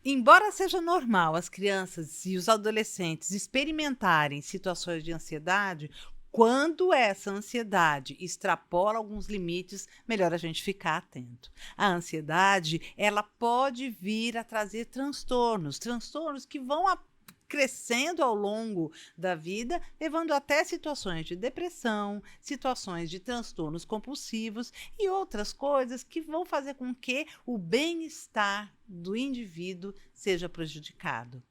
Embora seja normal as crianças e os adolescentes experimentarem situações de ansiedade, quando essa ansiedade extrapola alguns limites, melhor a gente ficar atento. A ansiedade, ela pode vir a trazer transtornos que vão crescendo ao longo da vida, levando até situações de depressão, situações de transtornos compulsivos e outras coisas que vão fazer com que o bem-estar do indivíduo seja prejudicado.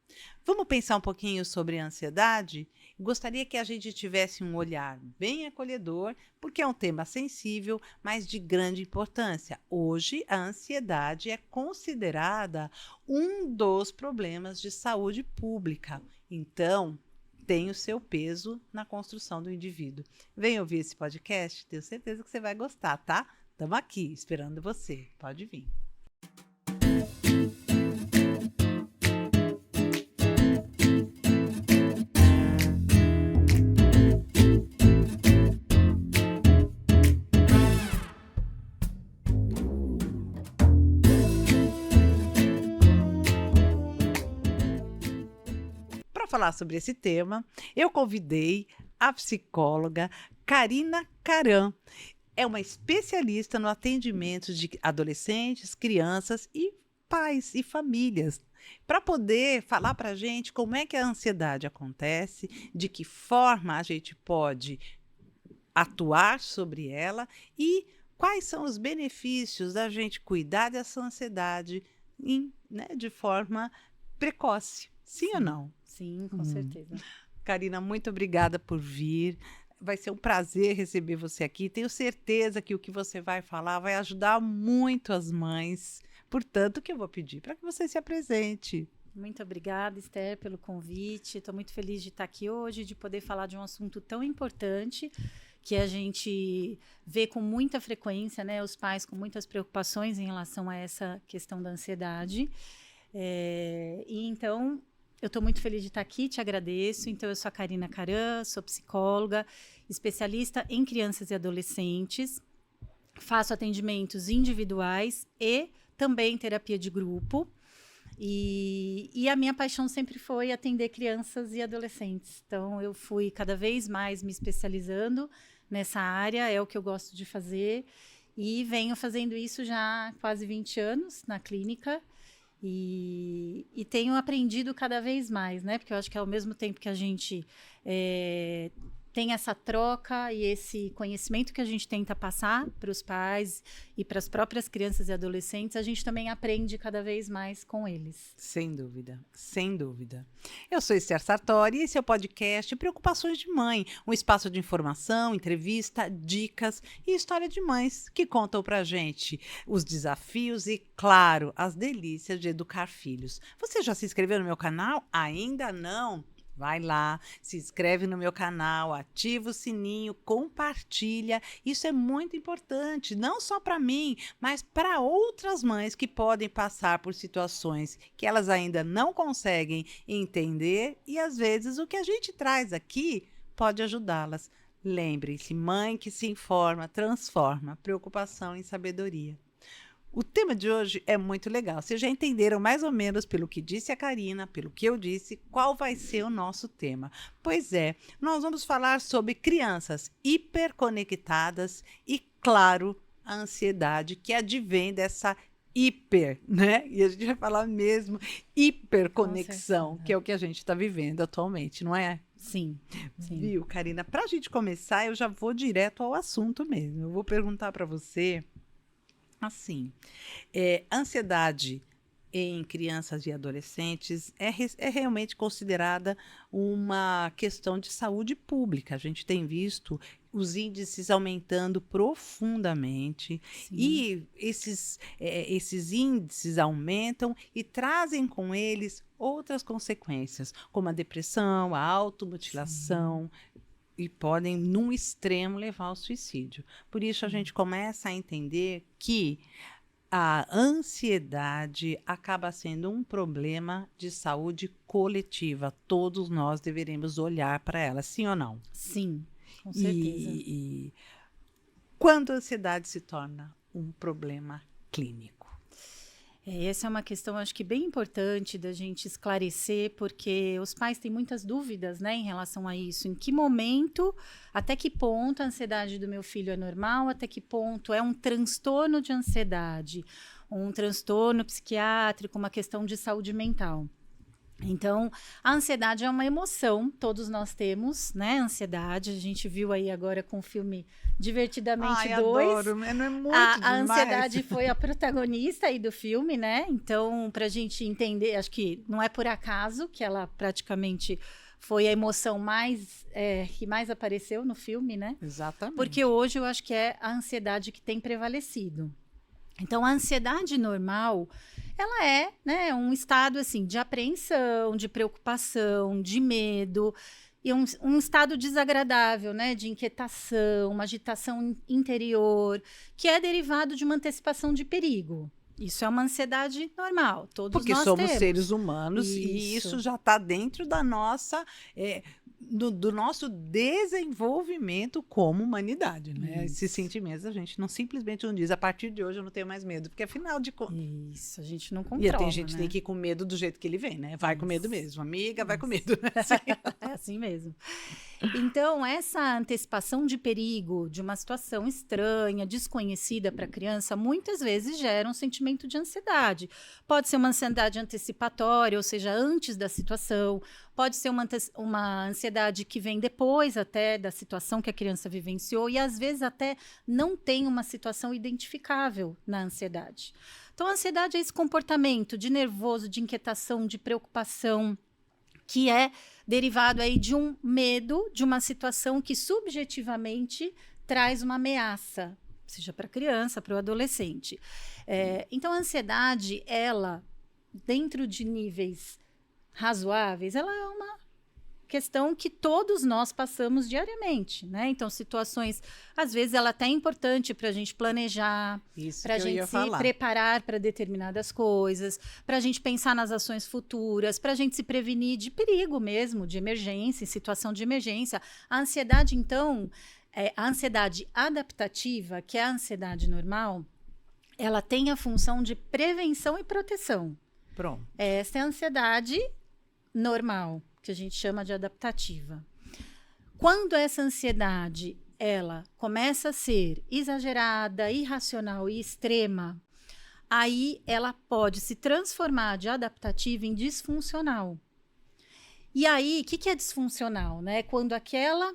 Vamos pensar um pouquinho sobre a ansiedade? Gostaria que a gente tivesse um olhar bem acolhedor, porque é um tema sensível, mas de grande importância. Hoje, a ansiedade é considerada um dos problemas de saúde pública. Então, tem o seu peso na construção do indivíduo. Vem ouvir esse podcast? Tenho certeza que você vai gostar, tá? Estamos aqui esperando você. Pode vir. Para falar sobre esse tema, eu convidei a psicóloga Karina Caran. É uma especialista no atendimento de adolescentes, crianças e pais e famílias, para poder falar para a gente como é que a ansiedade acontece, de que forma a gente pode atuar sobre ela e quais são os benefícios da gente cuidar dessa ansiedade de forma precoce. Sim ou não? Sim, com certeza. Karina, muito obrigada por vir. Vai ser um prazer receber você aqui. Tenho certeza que o que você vai falar vai ajudar muito as mães. Portanto, o que eu vou pedir para que você se apresente. Muito obrigada, Esther, pelo convite. Estou muito feliz de estar aqui hoje, de poder falar de um assunto tão importante que a gente vê com muita frequência, né? Os pais com muitas preocupações em relação a essa questão da ansiedade. E então, eu estou muito feliz de estar aqui, te agradeço. Então, eu sou a Karina Caran, sou psicóloga, especialista em crianças e adolescentes. Faço atendimentos individuais e também terapia de grupo. E a minha paixão sempre foi atender crianças e adolescentes. Então, eu fui cada vez mais me especializando nessa área, é o que eu gosto de fazer. E venho fazendo isso já há quase 20 anos na clínica. E tenho aprendido cada vez mais, né? Porque eu acho que ao mesmo tempo que a gente tem essa troca e esse conhecimento que a gente tenta passar para os pais e para as próprias crianças e adolescentes, a gente também aprende cada vez mais com eles. Sem dúvida, sem dúvida. Eu sou Esther Sartori e esse é o podcast Preocupações de Mãe, um espaço de informação, entrevista, dicas e história de mães que contam pra gente os desafios e, claro, as delícias de educar filhos. Você já se inscreveu no meu canal? Ainda não? Vai lá, se inscreve no meu canal, ativa o sininho, compartilha. Isso é muito importante, não só para mim, mas para outras mães que podem passar por situações que elas ainda não conseguem entender e às vezes o que a gente traz aqui pode ajudá-las. Lembre-se, mãe que se informa, transforma. Preocupação em sabedoria. O tema de hoje é muito legal. Vocês já entenderam mais ou menos pelo que disse a Karina, pelo que eu disse, qual vai ser o nosso tema. Pois é, nós vamos falar sobre crianças hiperconectadas e, claro, a ansiedade que advém dessa hiper, né? E a gente vai falar mesmo hiperconexão, que é o que a gente está vivendo atualmente, não é? Sim. Viu, Karina? Para a gente começar, eu já vou direto ao assunto mesmo. Eu vou perguntar para você. Assim, ansiedade em crianças e adolescentes é realmente considerada uma questão de saúde pública. A gente tem visto os índices aumentando profundamente. Sim. E esses índices aumentam e trazem com eles outras consequências, como a depressão, a automutilação, e podem, num extremo, levar ao suicídio. Por isso, a gente começa a entender que a ansiedade acaba sendo um problema de saúde coletiva. Todos nós deveremos olhar para ela, sim ou não? Sim, com certeza. E quando a ansiedade se torna um problema clínico? Essa é uma questão, acho que bem importante da gente esclarecer, porque os pais têm muitas dúvidas, né, em relação a isso. Em que momento, até que ponto a ansiedade do meu filho é normal, até que ponto é um transtorno de ansiedade, um transtorno psiquiátrico, uma questão de saúde mental. Então, a ansiedade é uma emoção, todos nós temos, né? Ansiedade, a gente viu aí agora com o filme Divertidamente 2. Adoro, não é muito A demais. ansiedade foi a protagonista aí do filme, né? Então, pra gente entender, acho que não é por acaso que ela praticamente foi a emoção que mais apareceu no filme, né? Exatamente. Porque hoje eu acho que é a ansiedade que tem prevalecido. Então, a ansiedade normal, ela é, né, um estado assim de apreensão, de preocupação, de medo, e um estado desagradável, né, de inquietação, uma agitação interior, que é derivado de uma antecipação de perigo. Isso é uma ansiedade normal, todos Porque nós somos temos. seres humanos e isso já está dentro da nossa... do nosso desenvolvimento como humanidade, né? Esses sentimentos a gente não simplesmente não diz a partir de hoje eu não tenho mais medo, porque afinal de contas... Isso, a gente não controla, E tem gente que né? tem que ir com medo do jeito que ele vem, né? Vai com medo mesmo, amiga, vai com medo. Né? É assim mesmo. Então, essa antecipação de perigo, de uma situação estranha, desconhecida para a criança, muitas vezes gera um sentimento de ansiedade. Pode ser uma ansiedade antecipatória, ou seja, antes da situação. Pode ser uma ansiedade que vem depois até da situação que a criança vivenciou. E, às vezes, até não tem uma situação identificável na ansiedade. Então, a ansiedade é esse comportamento de nervoso, de inquietação, de preocupação, que é derivado aí de um medo, de uma situação que subjetivamente traz uma ameaça, seja para a criança, para o adolescente. Então, a ansiedade, ela, dentro de níveis razoáveis, ela é uma questão que todos nós passamos diariamente, né? Então, situações, às vezes, ela até é importante para a gente planejar, para a gente se preparar para determinadas coisas, para a gente pensar nas ações futuras, para a gente se prevenir de perigo mesmo, de emergência, em situação de emergência. A ansiedade, então, a ansiedade adaptativa, que é a ansiedade normal, ela tem a função de prevenção e proteção. Pronto. Essa é a ansiedade normal, que a gente chama de adaptativa. Quando essa ansiedade, ela começa a ser exagerada, irracional e extrema, aí ela pode se transformar de adaptativa em disfuncional. E aí, o que é disfuncional, né? Quando aquela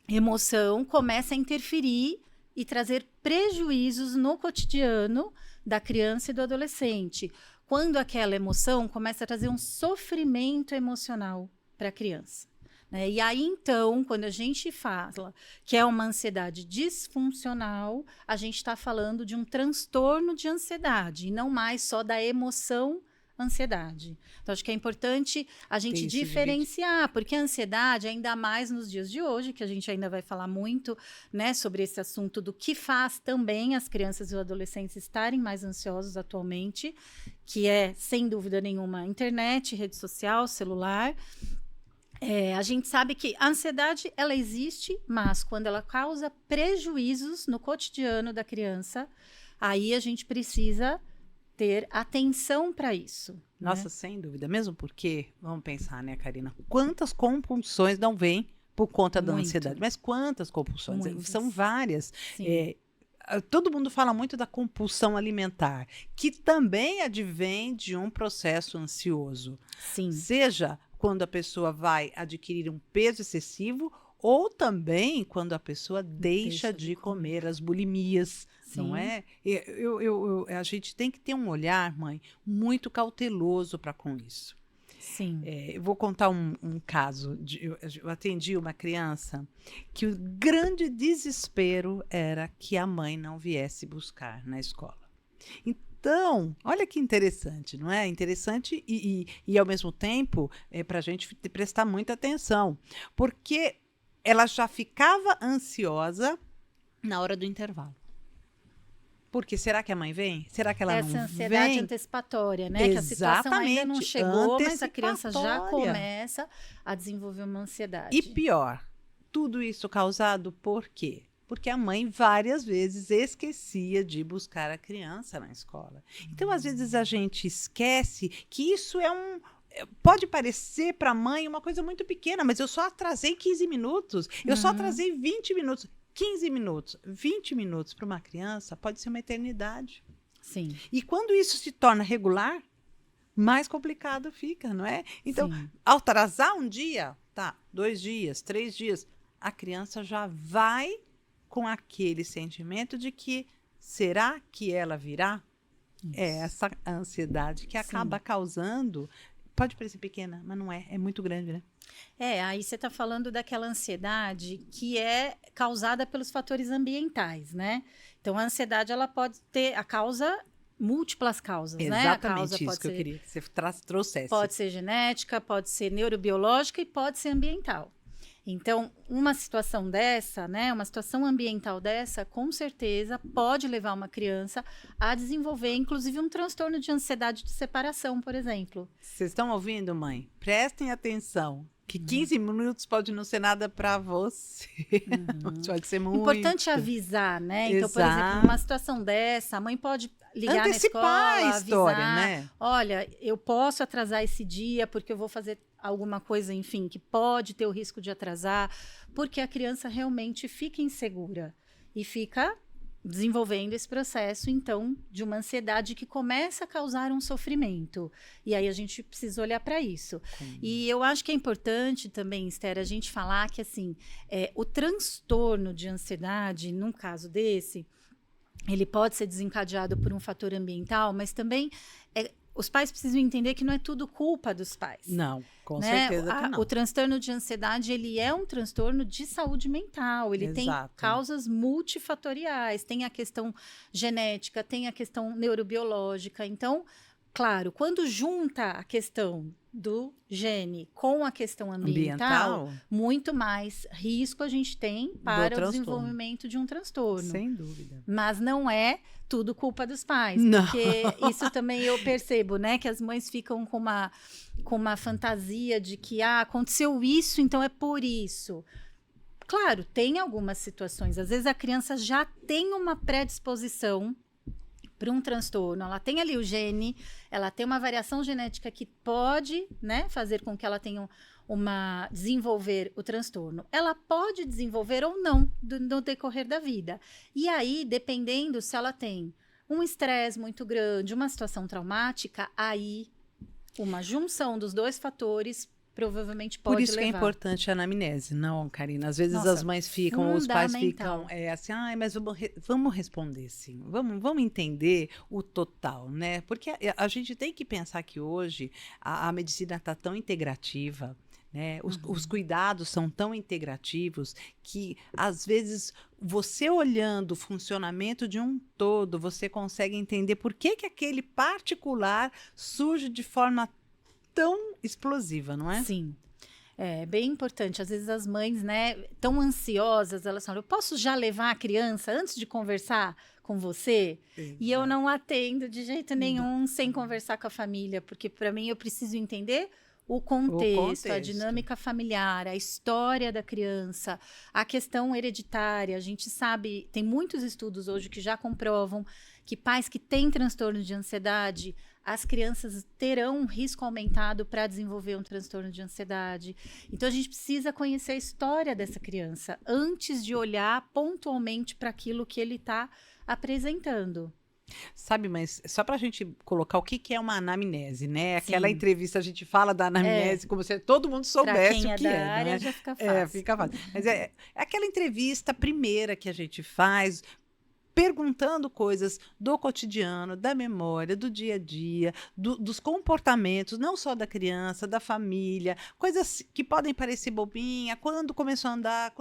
emoção começa a interferir e trazer prejuízos no cotidiano da criança e do adolescente. Quando aquela emoção começa a trazer um sofrimento emocional para a criança. Né? E aí, então, quando a gente fala que é uma ansiedade disfuncional, a gente está falando de um transtorno de ansiedade, e não mais só da emoção ansiedade. Então, acho que é importante a gente diferenciar, porque a ansiedade, ainda mais nos dias de hoje, que a gente ainda vai falar muito, né, sobre esse assunto do que faz também as crianças e os adolescentes estarem mais ansiosos atualmente, que é, sem dúvida nenhuma, internet, rede social, celular. A gente sabe que a ansiedade, ela existe, mas quando ela causa prejuízos no cotidiano da criança, aí a gente precisa ter atenção para isso. Nossa, né? Sem dúvida. Mesmo porque, vamos pensar, né, Karina? Quantas compulsões não vêm por conta da ansiedade? Mas quantas compulsões? Muitas. São várias. Sim. Todo mundo fala muito da compulsão alimentar, que também advém de um processo ansioso. Sim. Seja quando a pessoa vai adquirir um peso excessivo ou também quando a pessoa deixa de comer, as bulimias, Sim. não é? A gente tem que ter um olhar, mãe, muito cauteloso para com isso. Sim. Eu vou contar um caso. Eu atendi uma criança que o grande desespero era que a mãe não viesse buscar na escola. Então, olha que interessante, não é? Interessante e ao mesmo tempo, para a gente prestar muita atenção. Porque ela já ficava ansiosa na hora do intervalo. Porque será que a mãe vem? Será que ela não vem? Essa ansiedade antecipatória, né? Que a situação ainda não chegou, mas a criança já começa a desenvolver uma ansiedade. E pior, tudo isso causado por quê? porque a mãe várias vezes esquecia de buscar a criança na escola. Então, às vezes, a gente esquece que isso pode parecer para a mãe uma coisa muito pequena, mas eu só atrasei 15 minutos, eu só atrasei 20 minutos. 15 minutos, 20 minutos para uma criança pode ser uma eternidade. Sim. E quando isso se torna regular, mais complicado fica, não é? Então, Sim. ao atrasar um dia, 2 dias, 3 dias, a criança já vai com aquele sentimento de que será que ela virá? Isso. É essa ansiedade que acaba causando. Pode parecer pequena, mas não é. É muito grande, né? Aí você está falando daquela ansiedade que é causada pelos fatores ambientais, né? Então, a ansiedade, ela pode ter múltiplas causas, né? Exatamente isso que eu queria que você trouxesse. Pode ser genética, pode ser neurobiológica e pode ser ambiental. Então, uma situação dessa, né, uma situação ambiental dessa, com certeza pode levar uma criança a desenvolver, inclusive, um transtorno de ansiedade de separação, por exemplo. Vocês estão ouvindo, mãe? Prestem atenção, que 15 minutos pode não ser nada para você. Pode ser muito. Importante avisar, né? Então, Exato. por exemplo, numa situação dessa, a mãe pode ligar antecipar na escola, a história, avisar, né? Olha, eu posso atrasar esse dia porque eu vou fazer alguma coisa, enfim, que pode ter o risco de atrasar, porque a criança realmente fica insegura e fica desenvolvendo esse processo, então, de uma ansiedade que começa a causar um sofrimento. E aí a gente precisa olhar para isso. E eu acho que é importante também, Esther, a gente falar que, assim, o transtorno de ansiedade, num caso desse, ele pode ser desencadeado por um fator ambiental, mas também os pais precisam entender que não é tudo culpa dos pais. Não, com né? certeza que não. O transtorno de ansiedade, ele é um transtorno de saúde mental. Ele tem causas multifatoriais. Tem a questão genética, tem a questão neurobiológica. Então, claro, quando junta a questão do gene com a questão ambiental, muito mais risco a gente tem para o desenvolvimento de um transtorno. Sem dúvida. Mas não é tudo culpa dos pais. Não. Porque isso também eu percebo, né? Que as mães ficam com uma fantasia de que aconteceu isso, então é por isso. Claro, tem algumas situações. Às vezes a criança já tem uma predisposição para um transtorno, ela tem ali o gene, ela tem uma variação genética que pode, né, fazer com que ela tenha desenvolver o transtorno. Ela pode desenvolver ou não no decorrer da vida. E aí, dependendo se ela tem um estresse muito grande, uma situação traumática, aí uma junção dos dois fatores provavelmente pode levar. Por isso que é importante a anamnese, não, Karina? Às vezes as mães ficam, os pais ficam assim, mas vamos responder sim, vamos entender o total, né? Porque a gente tem que pensar que hoje a medicina está tão integrativa, né? Os cuidados são tão integrativos que, às vezes, você olhando o funcionamento de um todo, você consegue entender por que aquele particular surge de forma tão explosiva, não é? Sim. É bem importante. Às vezes as mães, né, tão ansiosas, elas falam, eu posso já levar a criança antes de conversar com você? Exato. E eu não atendo de jeito nenhum sem conversar com a família, porque para mim eu preciso entender o contexto, a dinâmica familiar, a história da criança, a questão hereditária. A gente sabe, tem muitos estudos hoje que já comprovam que pais que têm transtorno de ansiedade, as crianças terão um risco aumentado para desenvolver um transtorno de ansiedade. Então, a gente precisa conhecer a história dessa criança antes de olhar pontualmente para aquilo que ele está apresentando. Sabe, mas só para a gente colocar o que é uma anamnese, né? Aquela entrevista a gente fala da anamnese como se todo mundo soubesse o que da é, área, né? Já fica fácil. Fica fácil. Mas é aquela entrevista primeira que a gente faz, perguntando coisas do cotidiano, da memória, do dia a dia, dos comportamentos, não só da criança, da família, coisas que podem parecer bobinha, quando começou a andar,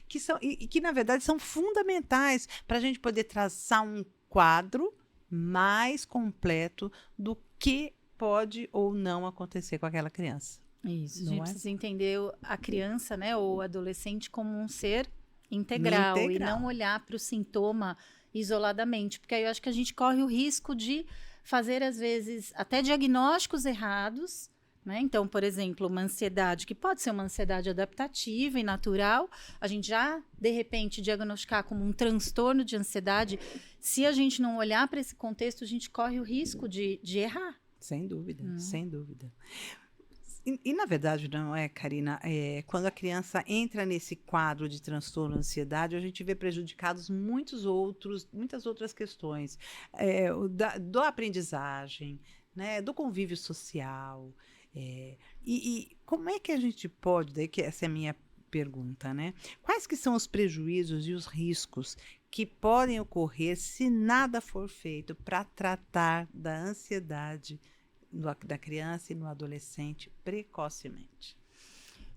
que na verdade são fundamentais para a gente poder traçar um quadro mais completo do que pode ou não acontecer com aquela criança. Isso, a gente precisa entender a criança, né, ou o adolescente como um ser integral e não olhar para o sintoma isoladamente, porque aí eu acho que a gente corre o risco de fazer, às vezes, até diagnósticos errados, né? Então, por exemplo, uma ansiedade que pode ser uma ansiedade adaptativa e natural, a gente já, de repente, diagnosticar como um transtorno de ansiedade, se a gente não olhar para esse contexto, a gente corre o risco de errar. Sem dúvida, sem dúvida. E, na verdade, não é, Karina? Quando a criança entra nesse quadro de transtorno, ansiedade, a gente vê prejudicados muitas outras questões. Da aprendizagem, né, do convívio social. E como é que a gente pode, daí que essa é a minha pergunta, né? Quais que são os prejuízos e os riscos que podem ocorrer se nada for feito para tratar da ansiedade da criança e no adolescente precocemente?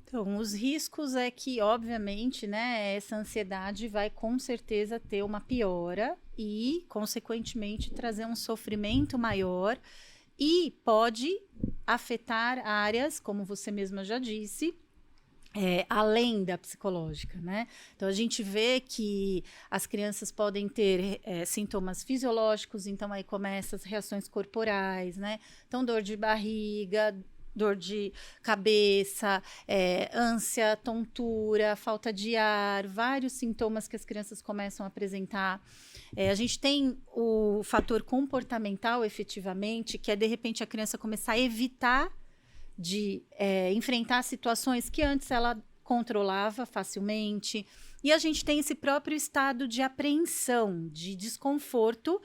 Então, os riscos é que, obviamente, né, essa ansiedade vai com certeza ter uma piora e, consequentemente, trazer um sofrimento maior e pode afetar áreas, como você mesma já disse, além da psicológica, né? Então, a gente vê que as crianças podem ter sintomas fisiológicos, então aí começam as reações corporais, né? Então, dor de barriga, dor de cabeça, ânsia, tontura, falta de ar, vários sintomas que as crianças começam a apresentar. A gente tem o fator comportamental, efetivamente, que é, de repente, a criança começar a evitar de enfrentar situações que antes ela controlava facilmente. E a gente tem esse próprio estado de apreensão, de desconforto,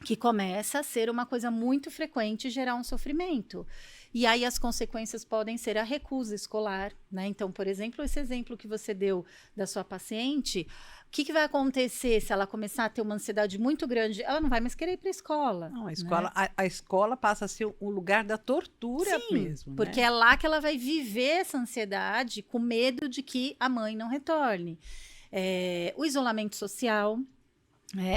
que começa a ser uma coisa muito frequente e gerar um sofrimento. E aí as consequências podem ser a recusa escolar, né? Então, por exemplo, esse exemplo que você deu da sua paciente, o que vai acontecer se ela começar a ter uma ansiedade muito grande? Ela não vai mais querer ir para a escola. Não, a escola, né? a escola passa a ser o lugar da tortura. Sim, mesmo. Porque né? é lá que ela vai viver essa ansiedade com medo de que a mãe não retorne. O isolamento social,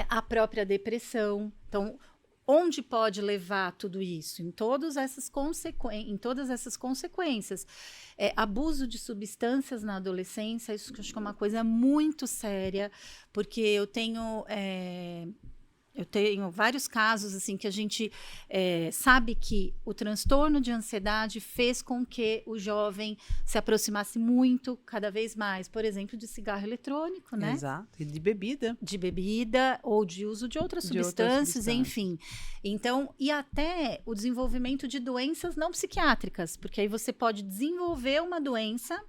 a própria depressão. Então, onde pode levar tudo isso? Em todas essas consequências. Abuso de substâncias na adolescência, isso que eu acho que é uma coisa muito séria, porque eu tenho vários casos assim que a gente sabe que o transtorno de ansiedade fez com que o jovem se aproximasse muito, cada vez mais, por exemplo, de cigarro eletrônico, né? Exato, e de bebida. De bebida ou de uso de outras substâncias, enfim. Então, e até o desenvolvimento de doenças não psiquiátricas, porque aí você pode desenvolver uma doença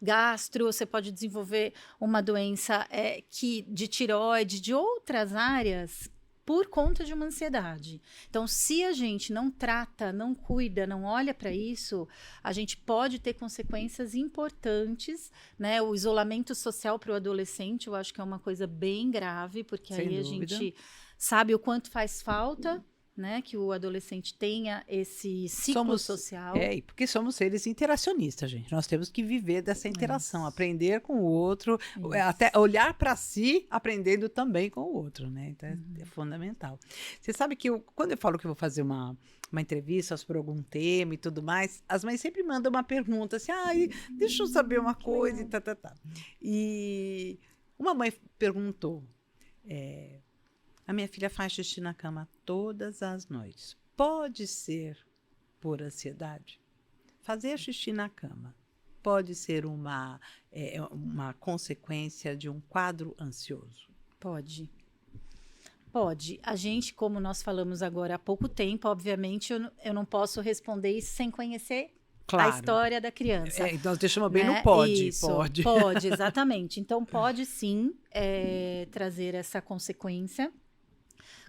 gastro, você pode desenvolver uma doença de tireoide, de outras áreas, por conta de uma ansiedade. Então, se a gente não trata, não cuida, não olha para isso, a gente pode ter consequências importantes, né? O isolamento social para o adolescente, eu acho que é uma coisa bem grave, porque Sem aí dúvida. a gente sabe o quanto faz falta, né, que o adolescente tenha esse ciclo social. Porque somos seres interacionistas, gente. Nós temos que viver dessa interação, aprender com o outro, até olhar para si, aprendendo também com o outro, né? Então é fundamental. Você sabe que quando eu falo que eu vou fazer uma entrevista sobre algum tema e tudo mais, as mães sempre mandam uma pergunta assim, deixa eu saber uma coisa e tá. E uma mãe perguntou, a minha filha faz xixi na cama todas as noites. Pode ser por ansiedade? Fazer xixi na cama pode ser uma consequência de um quadro ansioso? Pode. A gente, como nós falamos agora há pouco tempo, obviamente, eu não posso responder isso sem conhecer a história da criança. Nós deixamos bem no pode. Isso, pode, exatamente. Então, pode sim trazer essa consequência.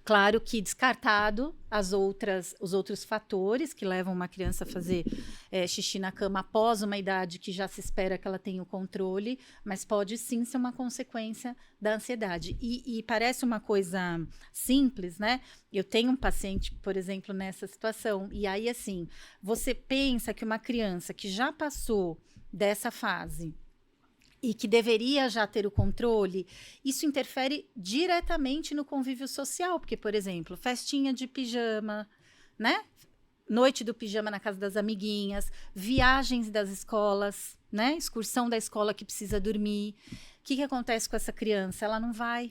Claro que descartado os outros fatores que levam uma criança a fazer xixi na cama após uma idade que já se espera que ela tenha o controle, mas pode sim ser uma consequência da ansiedade. E parece uma coisa simples, né? Eu tenho um paciente, por exemplo, nessa situação, e aí, assim, você pensa que uma criança que já passou dessa fase e que deveria já ter o controle, isso interfere diretamente no convívio social, porque, por exemplo, festinha de pijama, né? Noite do pijama na casa das amiguinhas, viagens das escolas, né? Excursão da escola que precisa dormir. O que acontece com essa criança? Ela não vai.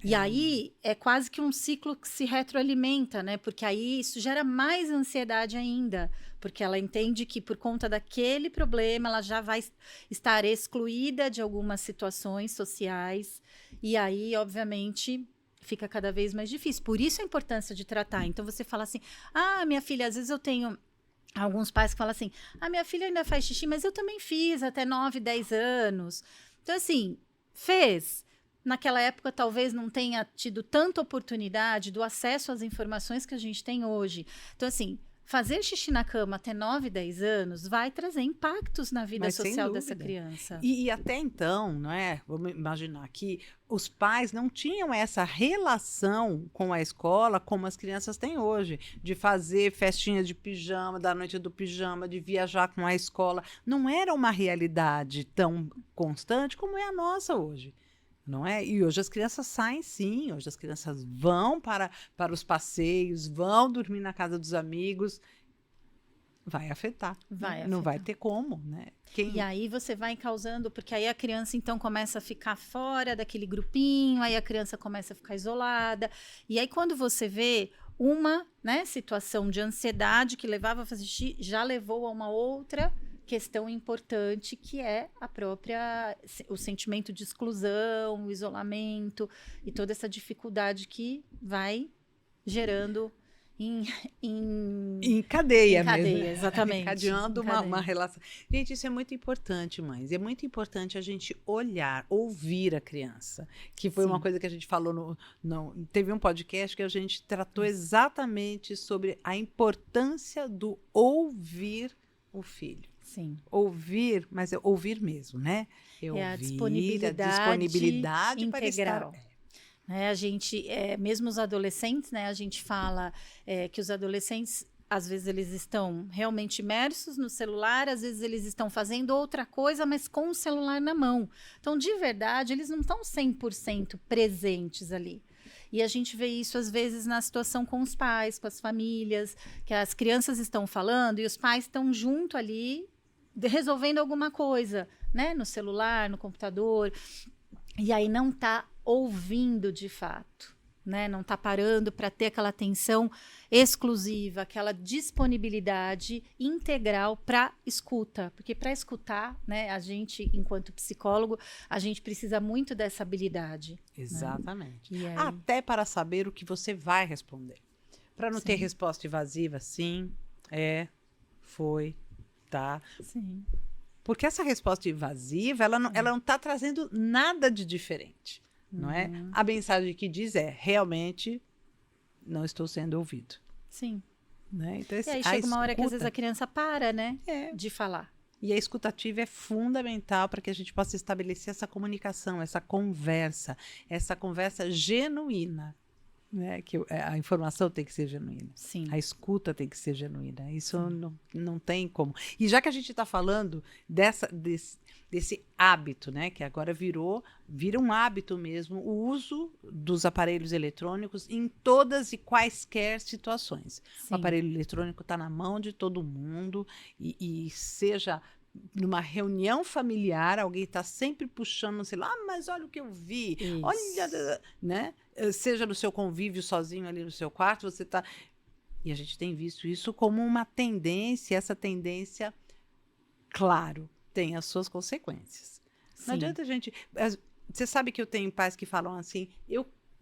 E aí é quase que um ciclo que se retroalimenta, né? Porque aí isso gera mais ansiedade ainda, porque ela entende que por conta daquele problema ela já vai estar excluída de algumas situações sociais, e aí, obviamente, fica cada vez mais difícil. Por isso a importância de tratar. Então você fala assim: ah, minha filha, às vezes eu tenho alguns pais que falam assim: ah, minha filha ainda faz xixi, mas eu também fiz até 9, 10 anos. Então, assim, fez. Naquela época, talvez não tenha tido tanta oportunidade do acesso às informações que a gente tem hoje. Então, assim, fazer xixi na cama até 9, 10 anos vai trazer impactos na vida social dessa criança. E até então, não é? Vamos imaginar que os pais não tinham essa relação com a escola como as crianças têm hoje, de fazer festinha de pijama, da noite do pijama, de viajar com a escola. Não era uma realidade tão constante como é a nossa hoje. Não é? E hoje as crianças saem, sim. Hoje as crianças vão para os passeios, vão dormir na casa dos amigos. Vai afetar. Não vai ter como, né? E aí você vai causando, porque aí a criança então começa a ficar fora daquele grupinho, aí a criança começa a ficar isolada. E aí quando você vê uma, né, situação de ansiedade que levava a fazer xixi, já levou a uma outra questão importante, que é o sentimento de exclusão, o isolamento e toda essa dificuldade que vai gerando em cadeia em mesmo. Exatamente. Encadeando uma relação. Gente, isso é muito importante, mães. É muito importante a gente olhar, ouvir a criança. Que foi uma coisa que a gente falou teve um podcast que a gente tratou exatamente sobre a importância do ouvir o filho. Sim. Ouvir, mas é ouvir mesmo, né? A disponibilidade integral. Para estar... A gente, mesmo os adolescentes, né? A gente fala que os adolescentes, às vezes, eles estão realmente imersos no celular, às vezes eles estão fazendo outra coisa, mas com o celular na mão. Então, de verdade, eles não estão 100% presentes ali. E a gente vê isso, às vezes, na situação com os pais, com as famílias, que as crianças estão falando e os pais estão junto ali, resolvendo alguma coisa, né? No celular, no computador. E aí não está ouvindo de fato, né? Não está parando para ter aquela atenção exclusiva, aquela disponibilidade integral para escuta. Porque para escutar, né, a gente, enquanto psicólogo, a gente precisa muito dessa habilidade. Exatamente. Né? Até para saber o que você vai responder. Para não ter resposta evasiva, sim, foi, tá. Sim. Porque essa resposta evasiva, ela não está trazendo nada de diferente, não é? A mensagem que diz realmente não estou sendo ouvido. Sim. Né? Então, e aí chega uma hora que às vezes a criança para, né, de falar. E a escutativa é fundamental para que a gente possa estabelecer essa comunicação, essa conversa genuína. Né? Que a informação tem que ser genuína. Sim. A escuta tem que ser genuína. Isso não tem como. E já que a gente está falando desse hábito, né? Que agora vira um hábito mesmo, o uso dos aparelhos eletrônicos em todas e quaisquer situações. Sim. O aparelho eletrônico está na mão de todo mundo e seja numa reunião familiar, alguém está sempre puxando, sei lá, mas olha o que eu vi, olha, né? Seja no seu convívio sozinho ali no seu quarto, você está... E a gente tem visto isso como uma tendência, essa tendência, claro, tem as suas consequências. Sim. Não adianta a gente... Você sabe que eu tenho pais que falam assim,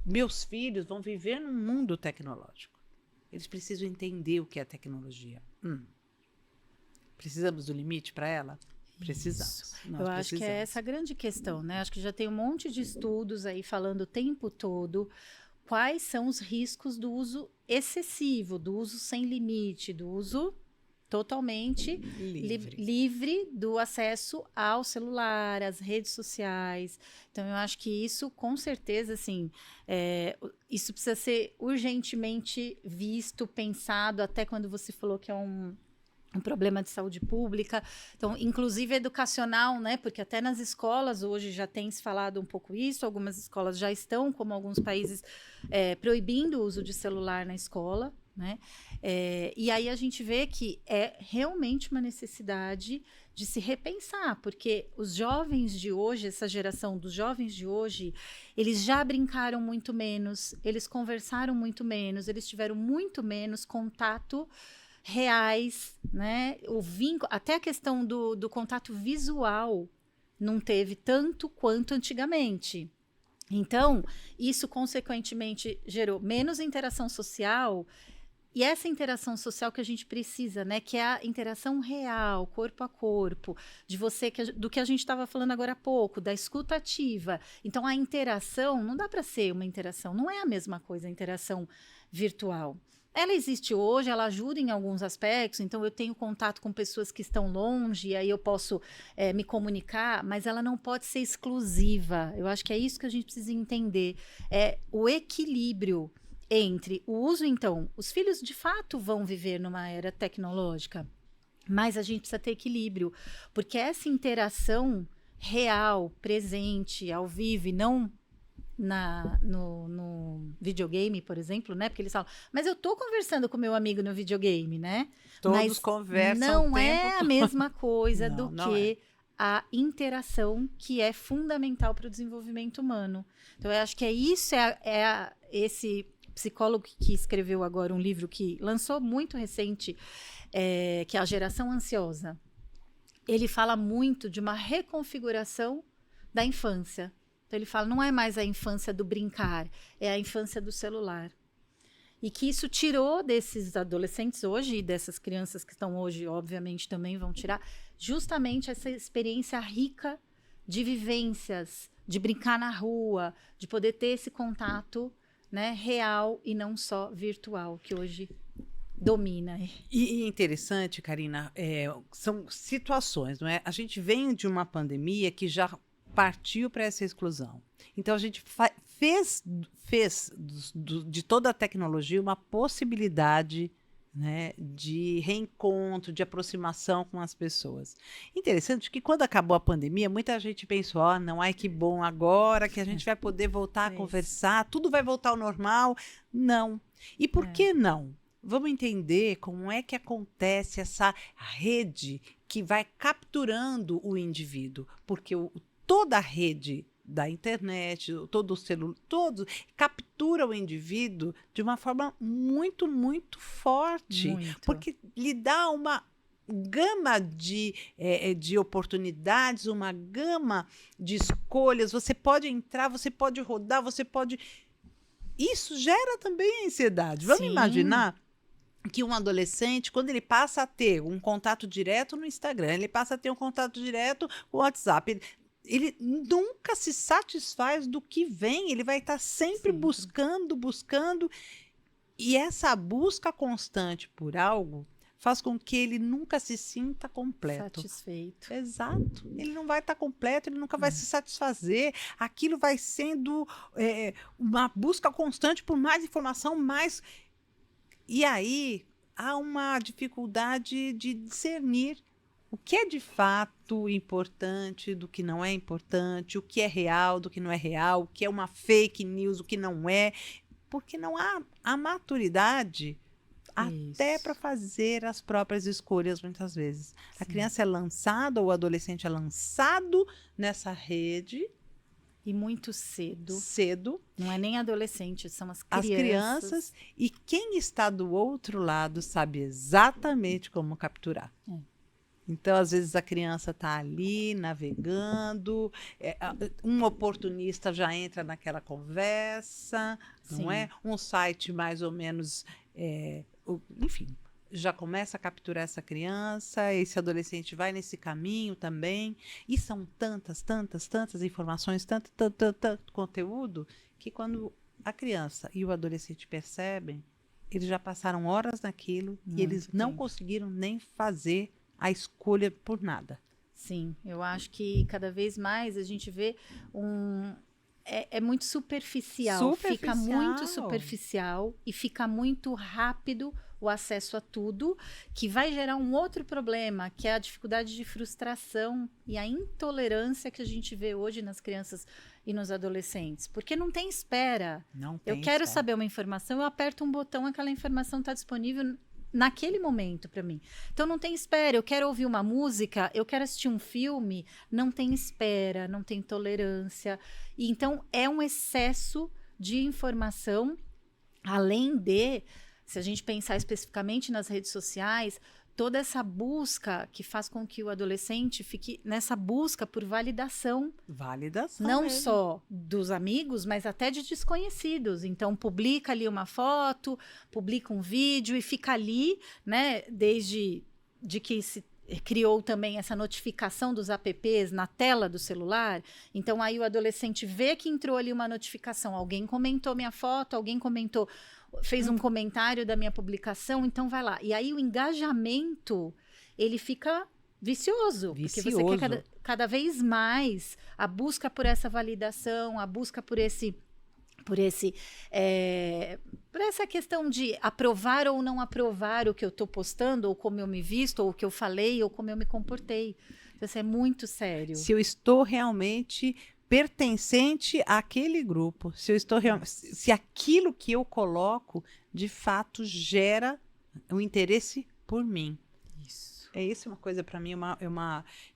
meus filhos vão viver num mundo tecnológico. Eles precisam entender o que é tecnologia. Precisamos do limite para ela? Precisamos. Eu acho que é essa a grande questão, né? Acho que já tem um monte de estudos aí falando o tempo todo quais são os riscos do uso excessivo, do uso sem limite, do uso totalmente livre do acesso ao celular, às redes sociais. Então, eu acho que isso, com certeza, assim, isso precisa ser urgentemente visto, pensado, até quando você falou que é um problema de saúde pública, então, inclusive educacional, né? Porque até nas escolas hoje já tem se falado um pouco isso, algumas escolas já estão, como alguns países, proibindo o uso de celular na escola, né? E aí a gente vê que é realmente uma necessidade de se repensar, porque os jovens de hoje, essa geração dos jovens de hoje, eles já brincaram muito menos, eles conversaram muito menos, eles tiveram muito menos contato reais, né? O vínculo, até a questão do contato visual não teve tanto quanto antigamente. Então, isso consequentemente gerou menos interação social. E essa interação social que a gente precisa, né? Que é a interação real, corpo a corpo, de você, do que a gente estava falando agora há pouco, da escuta ativa. Então, a interação, não dá para ser uma interação, não é a mesma coisa a interação virtual. Ela existe hoje, ela ajuda em alguns aspectos, então eu tenho contato com pessoas que estão longe, e aí eu posso me comunicar, mas ela não pode ser exclusiva. Eu acho que é isso que a gente precisa entender. É o equilíbrio entre o uso, então, os filhos de fato vão viver numa era tecnológica, mas a gente precisa ter equilíbrio, porque essa interação real, presente, ao vivo, e não no videogame, por exemplo, né? Porque eles falam, mas eu tô conversando com meu amigo no videogame, né? Todos mas conversam não o é tempo a todo. mesma coisa Não, do não que a interação, que é fundamental para o desenvolvimento humano. Então, eu acho que esse psicólogo que escreveu agora um livro que lançou muito recente, que é A Geração Ansiosa. Ele fala muito de uma reconfiguração da infância. Então, ele fala, não é mais a infância do brincar, é a infância do celular. E que isso tirou desses adolescentes hoje, e dessas crianças que estão hoje, obviamente, também vão tirar, justamente essa experiência rica de vivências, de brincar na rua, de poder ter esse contato, né, real e não só virtual, que hoje domina. E interessante, Karina, são situações, não é? A gente vem de uma pandemia que já partiu para essa exclusão. Então, a gente fez de toda a tecnologia uma possibilidade, né, de reencontro, de aproximação com as pessoas. Interessante que quando acabou a pandemia, muita gente pensou, não, ai que bom, agora que a gente vai poder voltar a conversar, tudo vai voltar ao normal. Não. E por que não? Vamos entender como é que acontece essa rede que vai capturando o indivíduo, porque toda a rede da internet, todo o celular, todo captura o indivíduo de uma forma muito, muito forte. Muito. Porque lhe dá uma gama de oportunidades, uma gama de escolhas. Você pode entrar, você pode rodar, você pode... Isso gera também ansiedade. Vamos imaginar que um adolescente, quando ele passa a ter um contato direto no Instagram, ele passa a ter um contato direto com o WhatsApp, ele nunca se satisfaz do que vem, ele vai estar sempre buscando. E essa busca constante por algo faz com que ele nunca se sinta completo. Satisfeito. Exato. Ele não vai estar completo, ele nunca vai se satisfazer. Aquilo vai sendo uma busca constante por mais informação, mais... E aí há uma dificuldade de discernir o que é de fato importante do que não é importante, o que é real do que não é real, o que é uma fake news, o que não é, porque não há a maturidade até para fazer as próprias escolhas muitas vezes. A criança é lançada, ou o adolescente é lançado nessa rede. E muito cedo. Cedo. Não é nem adolescente, são as crianças. As crianças. E quem está do outro lado sabe exatamente como capturar. Então, às vezes, a criança está ali navegando, um oportunista já entra naquela conversa, não é? Um site mais ou menos, enfim, já começa a capturar essa criança, esse adolescente vai nesse caminho também, e são tantas informações, tanto conteúdo, que quando a criança e o adolescente percebem, eles já passaram horas naquilo e eles não conseguiram nem fazer a escolha por nada. Sim, eu acho que cada vez mais a gente vê é muito superficial, fica muito superficial e fica muito rápido o acesso a tudo, que vai gerar um outro problema, que é a dificuldade de frustração e a intolerância que a gente vê hoje nas crianças e nos adolescentes, porque não tem espera. Não tem Eu quero espera. saber uma informação, eu aperto um botão, aquela informação está disponível naquele momento para mim. Então não tem espera, eu quero ouvir uma música, eu quero assistir um filme, não tem espera, não tem tolerância. E então é um excesso de informação, além de, se a gente pensar especificamente nas redes sociais, toda essa busca que faz com que o adolescente fique nessa busca por validação, Validação não mesmo. só dos amigos, mas até de desconhecidos. Então, publica ali uma foto, publica um vídeo e fica ali, né, desde de que se criou também essa notificação dos apps na tela do celular. Então, aí o adolescente vê que entrou ali uma notificação, alguém comentou minha foto, alguém comentou, fez um comentário da minha publicação, então vai lá. E aí o engajamento, ele fica vicioso. Porque você quer cada vez mais a busca por essa validação, a busca por essa questão de aprovar ou não aprovar o que eu estou postando, ou como eu me visto, ou o que eu falei, ou como eu me comportei. Então, isso é muito sério. Se eu estou realmente pertencente àquele grupo, se aquilo que eu coloco de fato gera um interesse por mim. Isso. É isso, uma coisa para mim, é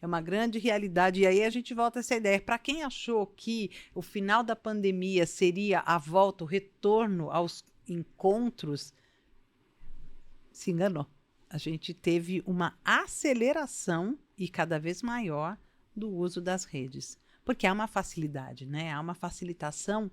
uma grande realidade. E aí a gente volta a essa ideia. Para quem achou que o final da pandemia seria a volta, o retorno aos encontros, se enganou. A gente teve uma aceleração e cada vez maior do uso das redes. Porque há uma facilidade, né? Há uma facilitação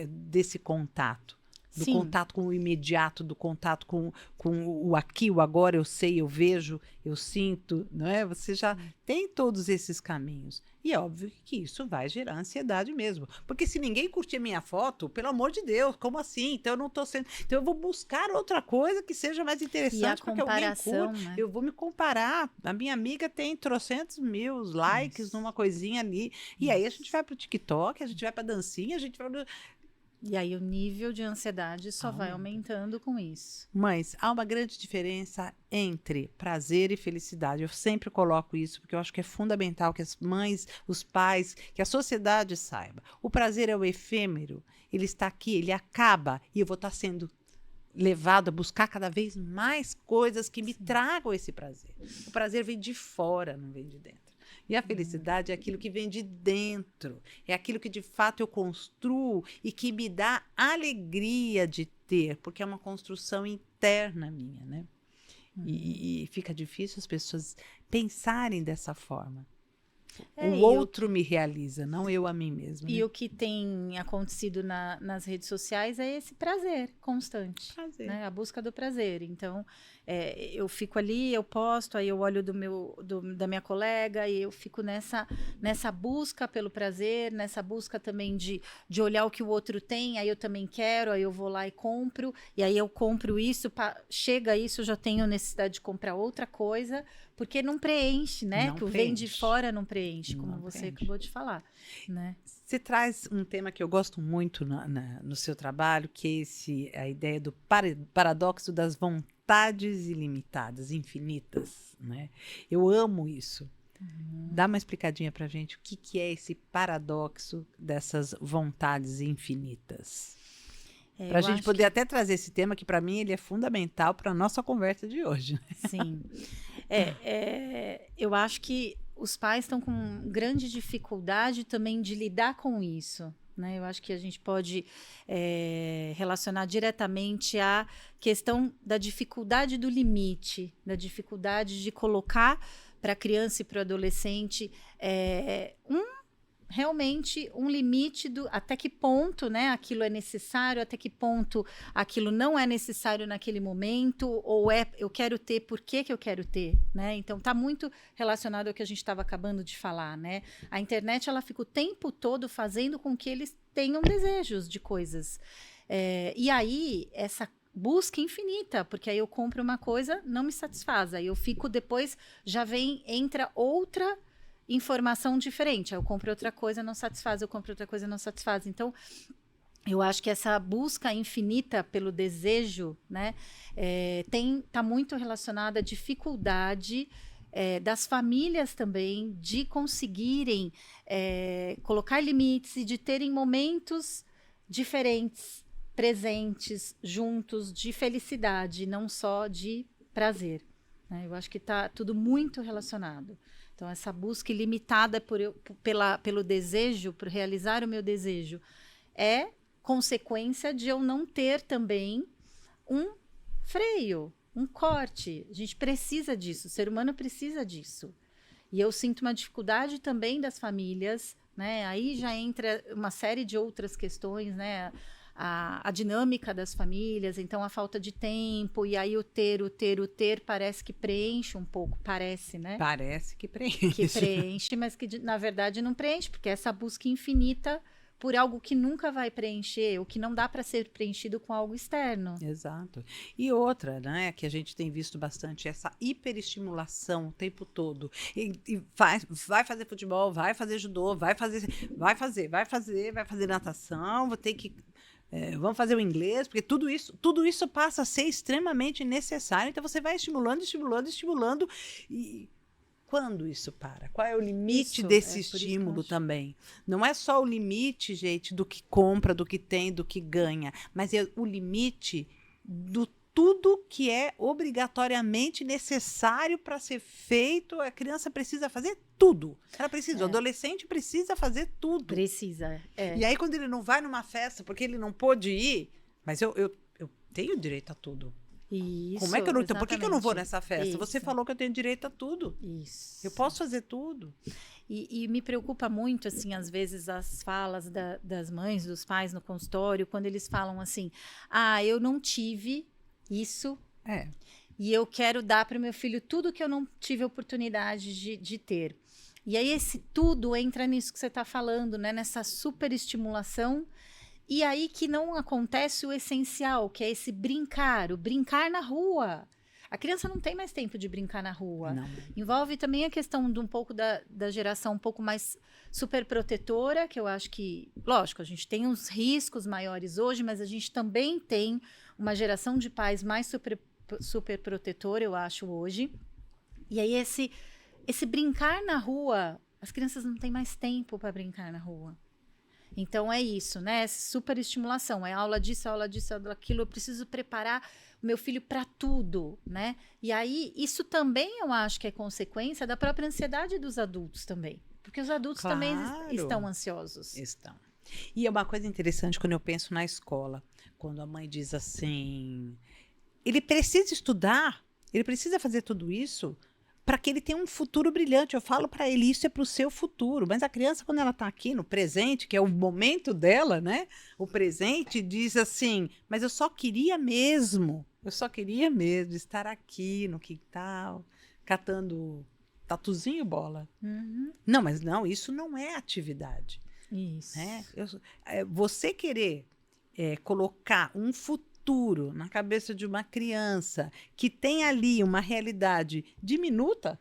desse contato. Do Sim. contato com o imediato, do contato com o aqui, o agora, eu sei, eu vejo, eu sinto, não é? Você já tem todos esses caminhos. E é óbvio que isso vai gerar ansiedade mesmo. Porque se ninguém curtir a minha foto, pelo amor de Deus, como assim? Então eu não estou sendo... Então eu vou buscar outra coisa que seja mais interessante, porque alguém curte. Né? Eu vou me comparar. A minha amiga tem 300.000 likes numa coisinha ali. E aí a gente vai pro TikTok, a gente vai pra dancinha, a gente vai... E aí o nível de ansiedade só vai aumentando com isso. Mas há uma grande diferença entre prazer e felicidade. Eu sempre coloco isso, porque eu acho que é fundamental que as mães, os pais, que a sociedade saiba. O prazer é o efêmero, ele está aqui, ele acaba, e eu vou estar sendo levado a buscar cada vez mais coisas que me tragam esse prazer. O prazer vem de fora, não vem de dentro. E a felicidade é aquilo que vem de dentro, é aquilo que de fato eu construo e que me dá alegria de ter, porque é uma construção interna minha, né? E fica difícil as pessoas pensarem dessa forma. O outro me realiza, não eu a mim mesma. E né? o que tem acontecido nas redes sociais é esse prazer constante. Prazer. Né? A busca do prazer. Então, eu fico ali, eu posto, aí eu olho da minha colega, e eu fico nessa busca pelo prazer, nessa busca também de olhar o que o outro tem, aí eu também quero, aí eu vou lá e compro, e aí eu compro isso, chega isso, eu já tenho necessidade de comprar outra coisa, porque não preenche, né? Não que o preenche. vem de fora não preenche, como Não você preenche. acabou de falar, né? Você traz um tema que eu gosto muito no seu trabalho, que é a ideia do paradoxo das vontades ilimitadas, infinitas, né? Eu amo isso. Dá uma explicadinha pra gente o que é esse paradoxo dessas vontades infinitas. Para a gente poder até trazer esse tema, que para mim ele é fundamental para a nossa conversa de hoje. Sim. Eu acho que os pais estão com grande dificuldade também de lidar com isso. Né? Eu acho que a gente pode relacionar diretamente à questão da dificuldade do limite, da dificuldade de colocar para a criança e para o adolescente realmente um limite até que ponto, né, aquilo é necessário, até que ponto aquilo não é necessário naquele momento, ou eu quero ter, por que eu quero ter, né? Então está muito relacionado ao que a gente estava acabando de falar, né? A internet ela fica o tempo todo fazendo com que eles tenham desejos de coisas. E aí essa busca infinita, porque aí eu compro uma coisa, não me satisfaz, aí eu fico depois, entra outra informação diferente. Eu compro outra coisa, não satisfaz. Eu compro outra coisa, não satisfaz. Então, eu acho que essa busca infinita pelo desejo, né, tá muito relacionada à dificuldade das famílias também, de conseguirem colocar limites e de terem momentos diferentes, presentes, juntos, de felicidade, não só de prazer. Né? Eu acho que está tudo muito relacionado. Então, essa busca ilimitada pelo desejo, por realizar o meu desejo, é consequência de eu não ter também um freio, um corte. A gente precisa disso, o ser humano precisa disso. E eu sinto uma dificuldade também das famílias, né? Aí já entra uma série de outras questões, né? A dinâmica das famílias, então a falta de tempo, e aí o ter parece que preenche um pouco, parece, né? Parece que preenche. Que preenche, mas que na verdade não preenche, porque é essa busca infinita por algo que nunca vai preencher, ou que não dá para ser preenchido com algo externo. Exato. E outra, né, que a gente tem visto bastante, essa hiperestimulação o tempo todo. E vai fazer futebol, vai fazer judô, vai fazer natação, vou ter que vamos fazer o inglês, porque tudo isso passa a ser extremamente necessário. Então você vai estimulando, e quando isso para? Qual é o limite desse estímulo também? Não é só o limite, gente, do que compra, do que tem, do que ganha, mas é o limite do tudo que é obrigatoriamente necessário para ser feito. A criança precisa fazer tudo. Ela precisa, o adolescente precisa fazer tudo. Precisa, E aí, quando ele não vai numa festa porque ele não pôde ir, mas eu tenho direito a tudo. Isso, como é que eu não, então, por que eu não vou nessa festa? Isso. Você falou que eu tenho direito a tudo. Isso. Eu posso fazer tudo. E me preocupa muito, assim, às vezes, as falas das mães, dos pais no consultório, quando eles falam assim, eu não tive isso, e eu quero dar para o meu filho tudo que eu não tive oportunidade de ter. E aí esse tudo entra nisso que você está falando, né? Nessa superestimulação. E aí que não acontece o essencial, que é esse brincar, o brincar na rua. A criança não tem mais tempo de brincar na rua. Não. Envolve também a questão de um pouco da geração um pouco mais superprotetora, que eu acho que, lógico, a gente tem uns riscos maiores hoje, mas a gente também tem uma geração de pais mais superprotetora, eu acho, hoje. E aí esse brincar na rua, as crianças não têm mais tempo para brincar na rua. Então é isso, né? Essa superestimulação, é aula disso, aula daquilo, eu preciso preparar o meu filho para tudo, né? E aí isso também eu acho que é consequência da própria ansiedade dos adultos também, porque os adultos também estão ansiosos. Estão. E é uma coisa interessante quando eu penso na escola, quando a mãe diz assim, ele precisa estudar, ele precisa fazer tudo isso para que ele tenha um futuro brilhante. Eu falo para ele, isso é para o seu futuro. Mas a criança, quando ela está aqui no presente, que é o momento dela, né? O presente diz assim, mas eu só queria mesmo estar aqui no quintal, catando tatuzinho, bola. Uhum. Não, mas não, isso não é atividade. Isso. Né? Você querer colocar um futuro na cabeça de uma criança que tem ali uma realidade diminuta,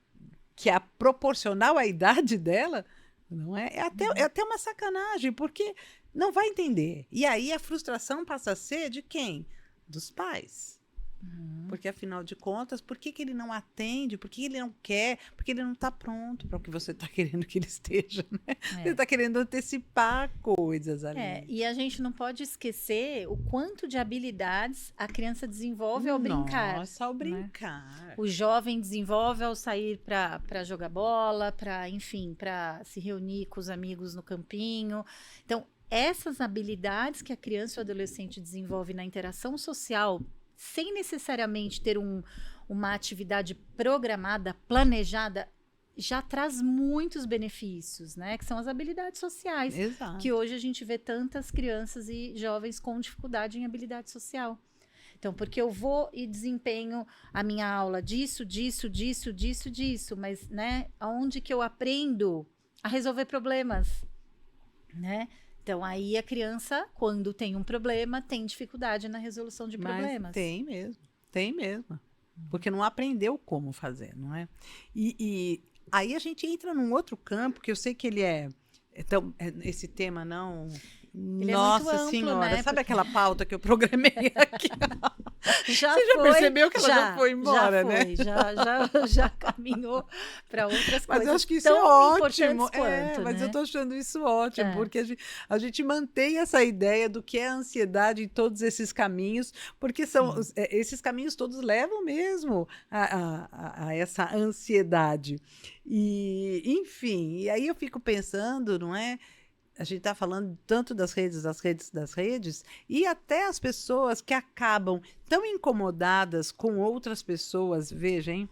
que é proporcional à idade dela, não é? É até uma sacanagem, porque não vai entender. E aí a frustração passa a ser de quem? Dos pais. Porque, afinal de contas, por que ele não atende? Por que ele não quer? Porque ele não está pronto para o que você está querendo que ele esteja, né? Ele está querendo antecipar coisas ali. E a gente não pode esquecer o quanto de habilidades a criança desenvolve ao brincar. Nossa, ao brincar. Né? O jovem desenvolve ao sair para jogar bola, para se reunir com os amigos no campinho. Então, essas habilidades que a criança ou adolescente desenvolve na interação social, sem necessariamente ter uma atividade programada, planejada, já traz muitos benefícios, né? Que são as habilidades sociais. Exato. Que hoje a gente vê tantas crianças e jovens com dificuldade em habilidade social. Então, porque eu vou e desempenho a minha aula disso, mas, né? Aonde que eu aprendo a resolver problemas, né? Então, aí a criança, quando tem um problema, tem dificuldade na resolução de problemas. Tem mesmo. Porque não aprendeu como fazer, não é? E aí a gente entra num outro campo, que eu sei que ele então, esse tema não... Ele Nossa é muito amplo, Senhora, né? sabe aquela pauta que eu programei aqui? Você já percebeu que ela já foi embora, já foi, né? Já caminhou para outras mas coisas. Eu acho que isso tão é ótimo. Quanto, mas né? eu estou achando isso ótimo, porque a gente mantém essa ideia do que é a ansiedade em todos esses caminhos, porque esses caminhos todos levam mesmo a essa ansiedade. E, enfim, e aí eu fico pensando, não é? A gente está falando tanto das redes, e até as pessoas que acabam tão incomodadas com outras pessoas, veja, hein?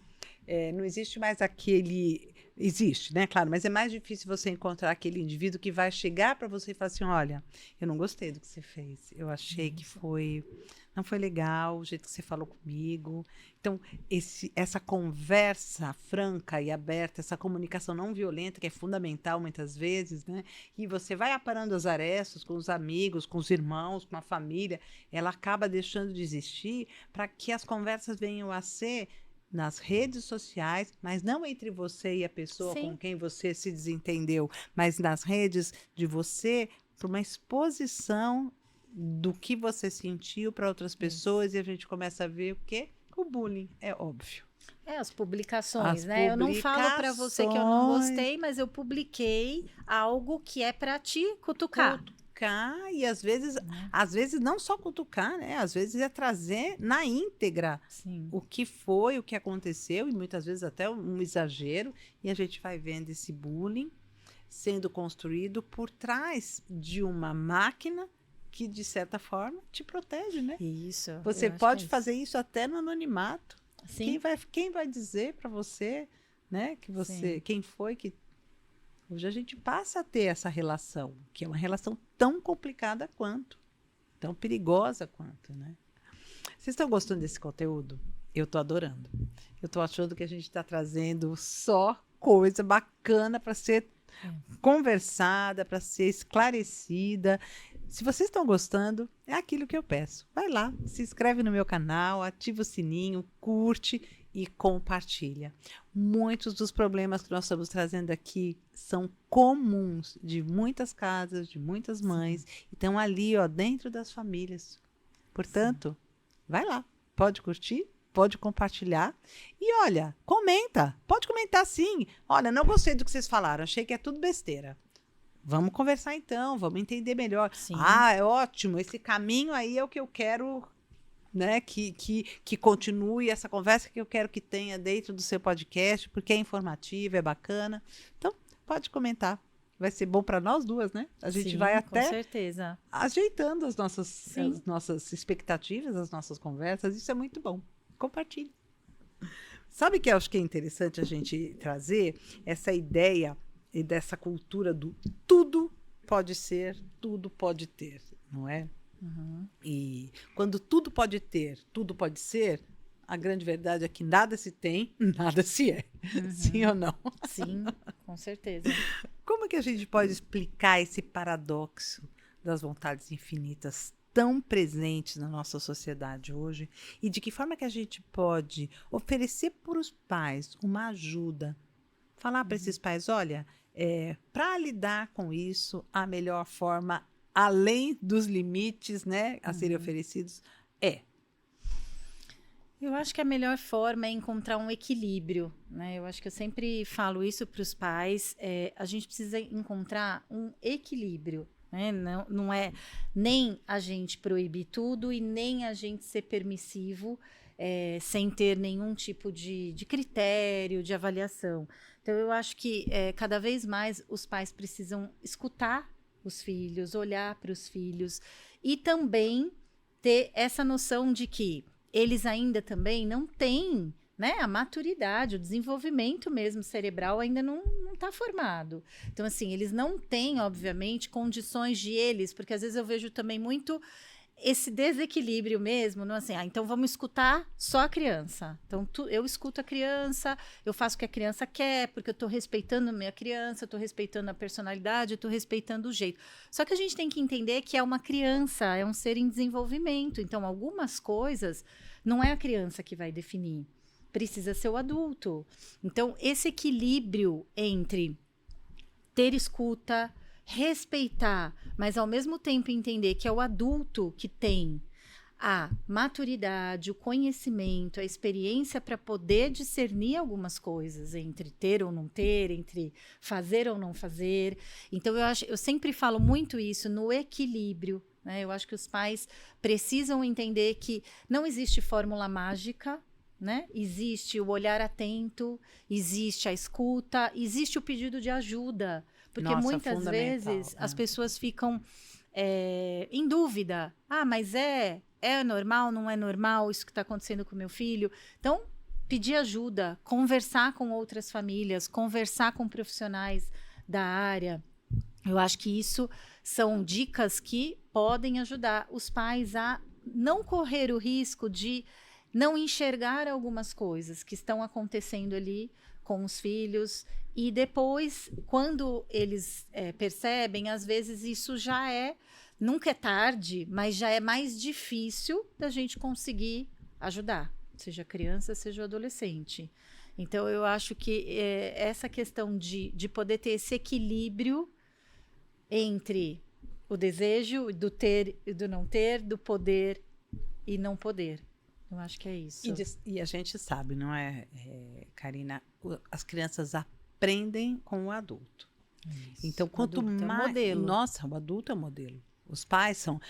Não existe mais aquele. Existe, né? Claro, mas é mais difícil você encontrar aquele indivíduo que vai chegar para você e falar assim: olha, eu não gostei do que você fez. Eu achei que não foi legal o jeito que você falou comigo. Então, essa conversa franca e aberta, essa comunicação não violenta, que é fundamental muitas vezes, né? E você vai aparando as arestas com os amigos, com os irmãos, com a família, ela acaba deixando de existir para que as conversas venham a ser nas redes sociais, mas não entre você e a pessoa Sim. com quem você se desentendeu, mas nas redes de você para uma exposição do que você sentiu para outras pessoas. Isso. E a gente começa a ver o quê? O bullying, é óbvio. As publicações, né? Eu não falo para você que eu não gostei, mas eu publiquei algo que é para te cutucar. E às vezes não só cutucar, né? Às vezes é trazer na íntegra o que foi, o que aconteceu, e muitas vezes até um exagero, e a gente vai vendo esse bullying sendo construído por trás de uma máquina que, de certa forma, te protege, né? Isso. Você pode fazer isso até no anonimato. Sim. Quem vai dizer para você, né, que você, quem foi que... Hoje a gente passa a ter essa relação, que é uma relação tão complicada quanto, tão perigosa quanto, né? Vocês estão gostando desse conteúdo? Eu estou adorando. Eu estou achando que a gente está trazendo só coisa bacana para ser conversada, para ser esclarecida. Se vocês estão gostando, é aquilo que eu peço. Vai lá, se inscreve no meu canal, ativa o sininho, curte e compartilha. Muitos dos problemas que nós estamos trazendo aqui são comuns de muitas casas, de muitas mães, e estão ali, ó, dentro das famílias. Portanto, vai lá, pode curtir, pode compartilhar e olha, comenta, pode comentar sim. Olha, não gostei do que vocês falaram, achei que é tudo besteira. Vamos conversar então, vamos entender melhor. Sim. É ótimo, esse caminho aí é o que eu quero, né, que continue essa conversa, que eu quero que tenha dentro do seu podcast, porque é informativo, é bacana. Então, pode comentar. Vai ser bom para nós duas, né? A gente vai até com certeza ajeitando as nossas expectativas, as nossas conversas. Isso é muito bom. Compartilhe. Sabe que eu acho que é interessante a gente trazer essa ideia e dessa cultura do tudo pode ser, tudo pode ter, não é? Uhum. E quando tudo pode ter, tudo pode ser, a grande verdade é que nada se tem, nada se é. Uhum. Sim ou não? Sim, com certeza. Como que a gente pode explicar esse paradoxo das vontades infinitas tão presentes na nossa sociedade hoje? E de que forma que a gente pode oferecer para os pais uma ajuda? Falar para esses pais, olha, para lidar com isso, a melhor forma, além dos limites, né, a serem oferecidos, Eu acho que a melhor forma é encontrar um equilíbrio, né? Eu acho que eu sempre falo isso para os pais. A gente precisa encontrar um equilíbrio, né? Não é nem a gente proibir tudo e nem a gente ser permissivo sem ter nenhum tipo de critério, de avaliação. Então, eu acho que cada vez mais os pais precisam escutar os filhos, olhar para os filhos e também ter essa noção de que eles ainda também não têm, né, a maturidade, o desenvolvimento mesmo cerebral ainda não está formado. Então, assim, eles não têm, obviamente, condições de eles, porque às vezes eu vejo também muito esse desequilíbrio mesmo, não assim, então vamos escutar só a criança. Então, eu escuto a criança, eu faço o que a criança quer, porque eu estou respeitando a minha criança, eu estou respeitando a personalidade, eu estou respeitando o jeito. Só que a gente tem que entender que é uma criança, é um ser em desenvolvimento. Então, algumas coisas não é a criança que vai definir, precisa ser o adulto. Então, esse equilíbrio entre ter escuta, respeitar, mas ao mesmo tempo entender que é o adulto que tem a maturidade, o conhecimento, a experiência para poder discernir algumas coisas entre ter ou não ter, entre fazer ou não fazer. Então, eu sempre falo muito isso no equilíbrio, né? Eu acho que os pais precisam entender que não existe fórmula mágica, né? Existe o olhar atento, existe a escuta, existe o pedido de ajuda. Porque muitas vezes as pessoas ficam em dúvida. Ah, mas é normal, não é normal isso que está acontecendo com meu filho? Então, pedir ajuda, conversar com outras famílias, conversar com profissionais da área. Eu acho que isso são dicas que podem ajudar os pais a não correr o risco de não enxergar algumas coisas que estão acontecendo ali com os filhos. E depois, quando eles percebem, às vezes isso já nunca é tarde, mas já é mais difícil da gente conseguir ajudar, seja criança, seja adolescente. Então, eu acho que essa questão de poder ter esse equilíbrio entre o desejo do ter e do não ter, do poder e não poder. Eu acho que é isso. E a gente sabe, não é, Karina? As crianças aprendem com o adulto. Isso. Então, quanto mais... modelo. Nossa, o adulto é o modelo. Os pais são...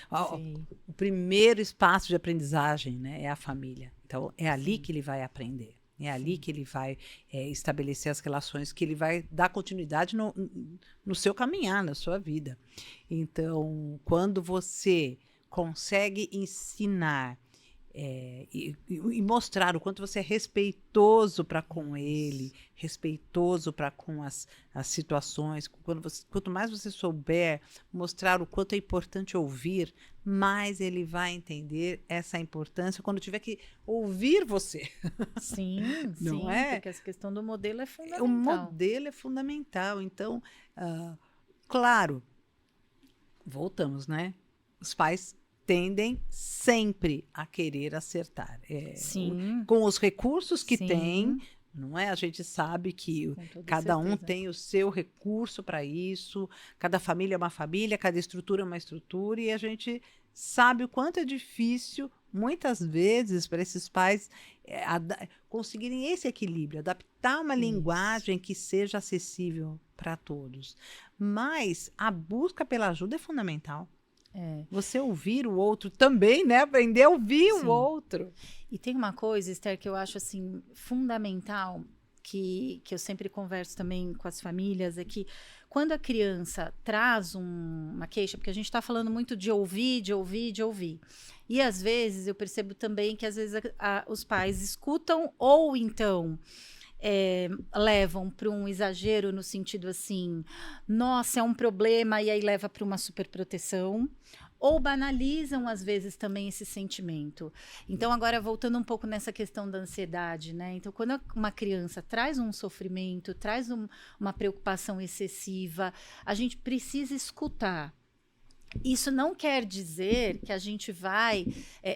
o primeiro espaço de aprendizagem, né, é a família. Então, é ali que ele vai aprender. É ali que ele vai estabelecer as relações, que ele vai dar continuidade no seu caminhar, na sua vida. Então, quando você consegue ensinar e mostrar o quanto você é respeitoso para com ele, respeitoso para com as situações, quanto mais você souber mostrar o quanto é importante ouvir, mais ele vai entender essa importância quando tiver que ouvir você. Sim, não sim, é? Porque essa questão do modelo é fundamental. O modelo é fundamental. Então, claro, voltamos, né? Os pais tendem sempre a querer acertar. Sim. Com os recursos que Sim. tem, não é? A gente sabe que cada um tem o seu recurso para isso, cada família é uma família, cada estrutura é uma estrutura, e a gente sabe o quanto é difícil, muitas vezes, para esses pais conseguirem esse equilíbrio, adaptar uma linguagem que seja acessível para todos. Mas a busca pela ajuda é fundamental. Você ouvir o outro também, né? Aprender a ouvir o outro. E tem uma coisa, Esther, que eu acho assim fundamental, que eu sempre converso também com as famílias, é que quando a criança traz uma queixa, porque a gente está falando muito de ouvir. E às vezes eu percebo também que às vezes os pais escutam ou então levam para um exagero no sentido assim, nossa, é um problema, e aí leva para uma superproteção, ou banalizam às vezes também esse sentimento. Então, agora voltando um pouco nessa questão da ansiedade, né? Então, quando uma criança traz um sofrimento, traz uma preocupação excessiva, a gente precisa escutar. Isso não quer dizer que a gente vai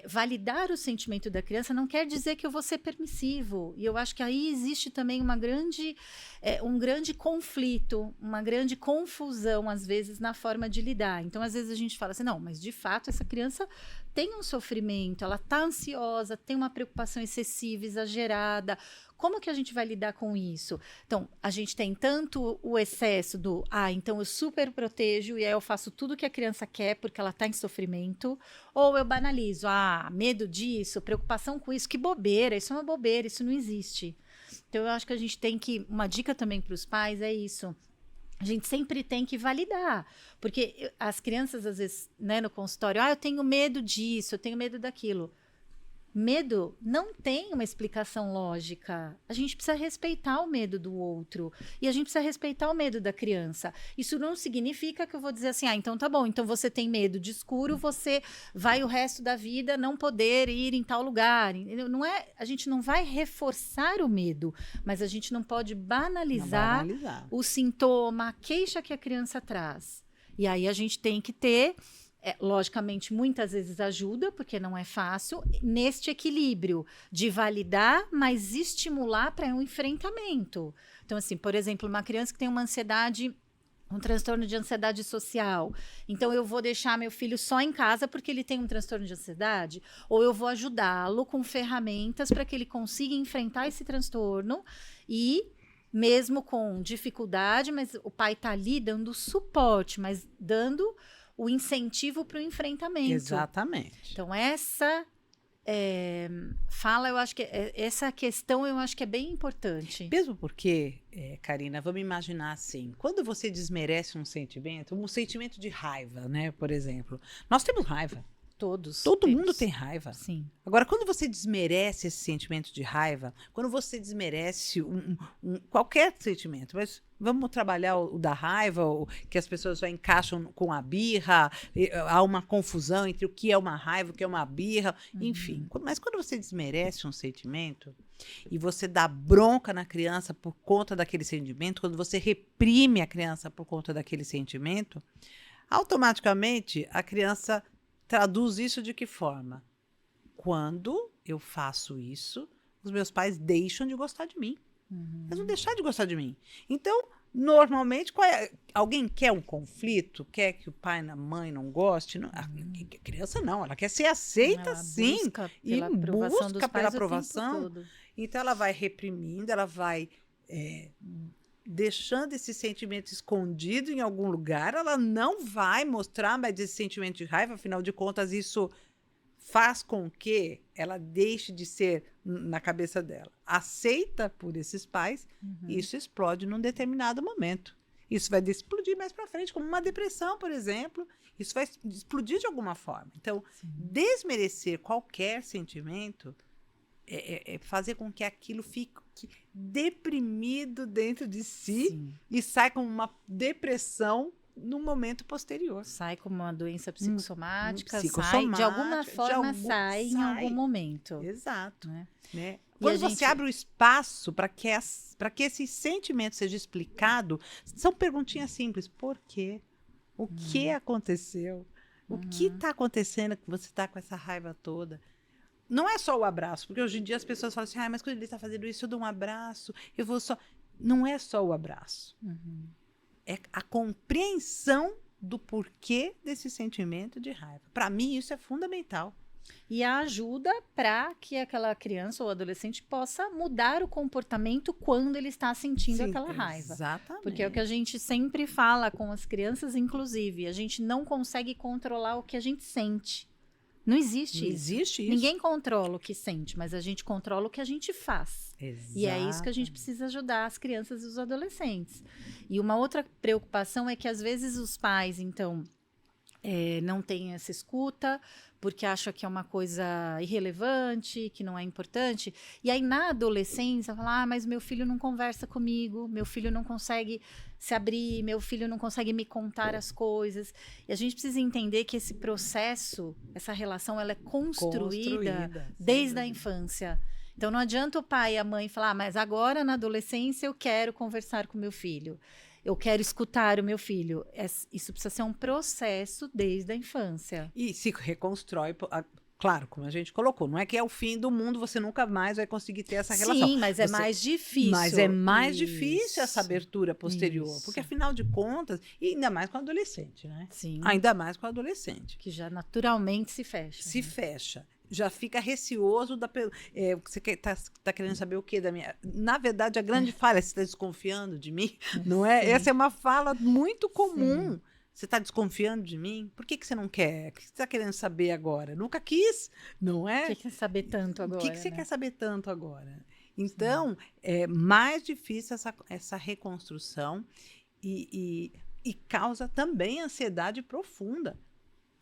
validar o sentimento da criança, não quer dizer que eu vou ser permissivo. E eu acho que aí existe também um grande conflito, uma grande confusão, às vezes, na forma de lidar. Então, às vezes, a gente fala assim, não, mas de fato essa criança tem um sofrimento, ela está ansiosa, tem uma preocupação excessiva, exagerada. Como que a gente vai lidar com isso? Então, a gente tem tanto o excesso então eu super protejo e aí eu faço tudo que a criança quer porque ela está em sofrimento, ou eu banalizo, medo disso, preocupação com isso, que bobeira, isso é uma bobeira, isso não existe. Então, eu acho que a gente tem uma dica também para os pais é isso. A gente sempre tem que validar, porque as crianças, às vezes, né, no consultório, eu tenho medo disso, eu tenho medo daquilo. Medo não tem uma explicação lógica. A gente precisa respeitar o medo do outro. E a gente precisa respeitar o medo da criança. Isso não significa que eu vou dizer assim, então tá bom, então você tem medo de escuro, você vai o resto da vida não poder ir em tal lugar. A gente não vai reforçar o medo, mas a gente não pode banalizar o sintoma, a queixa que a criança traz. E aí a gente tem que ter... logicamente, muitas vezes ajuda, porque não é fácil, neste equilíbrio de validar, mas estimular para um enfrentamento. Então, assim, por exemplo, uma criança que tem uma ansiedade um transtorno de ansiedade social. Então, eu vou deixar meu filho só em casa porque ele tem um transtorno de ansiedade? Ou eu vou ajudá-lo com ferramentas para que ele consiga enfrentar esse transtorno e, mesmo com dificuldade, mas o pai está ali dando suporte, mas dando o incentivo para o enfrentamento. Exatamente. Então, essa eu acho que essa questão eu acho que é bem importante. Mesmo porque, Karina, vamos imaginar assim, quando você desmerece um sentimento de raiva, né, por exemplo, nós temos raiva. Todo temos. mundo tem raiva. Sim. Agora, quando você desmerece esse sentimento de raiva, quando você desmerece qualquer sentimento, mas vamos trabalhar o da raiva, que as pessoas já encaixam com a birra, há uma confusão entre o que é uma raiva, o que é uma birra, enfim. Mas quando você desmerece um sentimento e você dá bronca na criança por conta daquele sentimento, quando você reprime a criança por conta daquele sentimento, automaticamente a criança traduz isso de que forma? Quando eu faço isso, os meus pais deixam de gostar de mim. Eles vão deixar de gostar de mim. Então, normalmente, alguém quer um conflito? Quer que o pai e a mãe não gostem? A criança não, ela quer ser aceita, sim. Busca pela aprovação. Então, ela vai reprimindo, ela vai deixando esse sentimento escondido em algum lugar, ela não vai mostrar mais esse sentimento de raiva, afinal de contas, isso faz com que ela deixe de ser, na cabeça dela, aceita por esses pais, e isso explode num determinado momento. Isso vai explodir mais para frente, como uma depressão, por exemplo. Isso vai explodir de alguma forma. Então, desmerecer qualquer sentimento é fazer com que aquilo fique deprimido dentro de si e sai como uma depressão no momento posterior. Sai como uma doença psicossomática, sai, de alguma forma sai em algum momento. Exato. Né? Quando você abre o espaço para que esse sentimento seja explicado, são perguntinhas simples. Por quê? O que aconteceu? O que está acontecendo que você está com essa raiva toda? Não é só o abraço, porque hoje em dia as pessoas falam assim, mas quando ele está fazendo isso, eu dou um abraço, eu vou só... Não é só o abraço. É a compreensão do porquê desse sentimento de raiva. Para mim, isso é fundamental. E a ajuda para que aquela criança ou adolescente possa mudar o comportamento quando ele está sentindo aquela raiva. Exatamente. Porque é o que a gente sempre fala com as crianças, inclusive. A gente não consegue controlar o que a gente sente. Não existe isso. Ninguém controla o que sente, mas a gente controla o que a gente faz. Exato. E é isso que a gente precisa ajudar as crianças e os adolescentes. E uma outra preocupação é que, às vezes, os pais, então, não têm essa escuta, porque acham que é uma coisa irrelevante, que não é importante. E aí, na adolescência, falam, mas meu filho não conversa comigo, meu filho não consegue se abrir, meu filho não consegue me contar as coisas. E a gente precisa entender que esse processo, essa relação, ela é construída desde a infância. Então, não adianta o pai e a mãe falar, mas agora, na adolescência, eu quero conversar com meu filho. Eu quero escutar o meu filho. Isso precisa ser um processo desde a infância. E se reconstrói, claro, como a gente colocou, não é que é o fim do mundo, você nunca mais vai conseguir ter essa relação. Sim, mas é mais difícil. Mas é mais difícil essa abertura posterior. Porque, afinal de contas, e ainda mais com o adolescente, né? Sim. Ainda mais com o adolescente. Que já naturalmente se fecha. Se fecha. Já fica receoso você tá querendo saber o quê da minha... Na verdade, a grande falha, você está desconfiando de mim, não é? Sim. Essa é uma fala muito comum. Sim. Você está desconfiando de mim? Por que você não quer? O que você está querendo saber agora? Nunca quis, não é? O que quer saber tanto agora? O que você quer saber tanto agora? Então, é mais difícil essa reconstrução e causa também ansiedade profunda.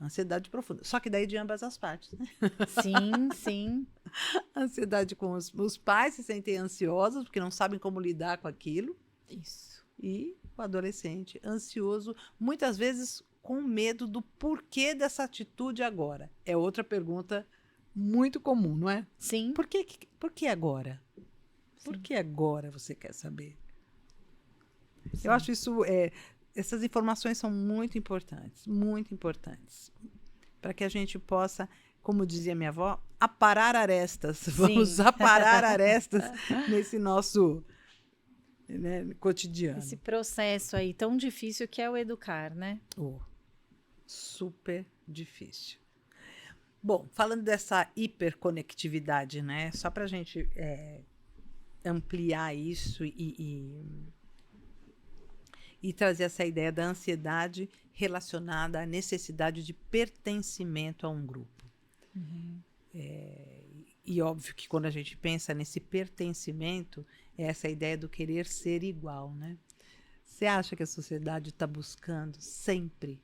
Ansiedade profunda. Só que daí de ambas as partes, né? Sim, sim. Ansiedade com os pais se sentem ansiosos porque não sabem como lidar com aquilo. Isso. E o adolescente ansioso, muitas vezes com medo do porquê dessa atitude agora. É outra pergunta muito comum, não é? Sim. Por que agora? Sim. Por que agora você quer saber? Sim. Eu acho isso... Essas informações são muito importantes, para que a gente possa, como dizia minha avó, aparar arestas. Sim. Vamos aparar arestas nesse nosso né, cotidiano. Esse processo aí tão difícil que é o educar, né? Super difícil. Bom, falando dessa hiperconectividade, né? Só para a gente ampliar isso e trazer essa ideia da ansiedade relacionada à necessidade de pertencimento a um grupo. E óbvio que quando a gente pensa nesse pertencimento, é essa ideia do querer ser igual, né? Você acha que a sociedade está buscando sempre?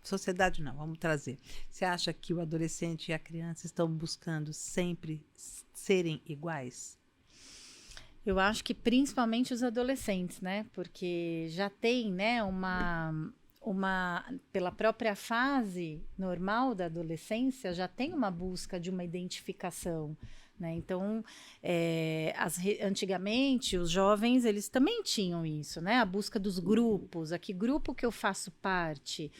Sociedade não, vamos trazer. Você acha que o adolescente e a criança estão buscando sempre serem iguais? Eu acho que principalmente os adolescentes, né? Porque já tem, né, pela própria fase normal da adolescência, já tem uma busca de uma identificação, né? Então, antigamente, os jovens, eles também tinham isso, né? A busca dos grupos, a que grupo que eu faço parte.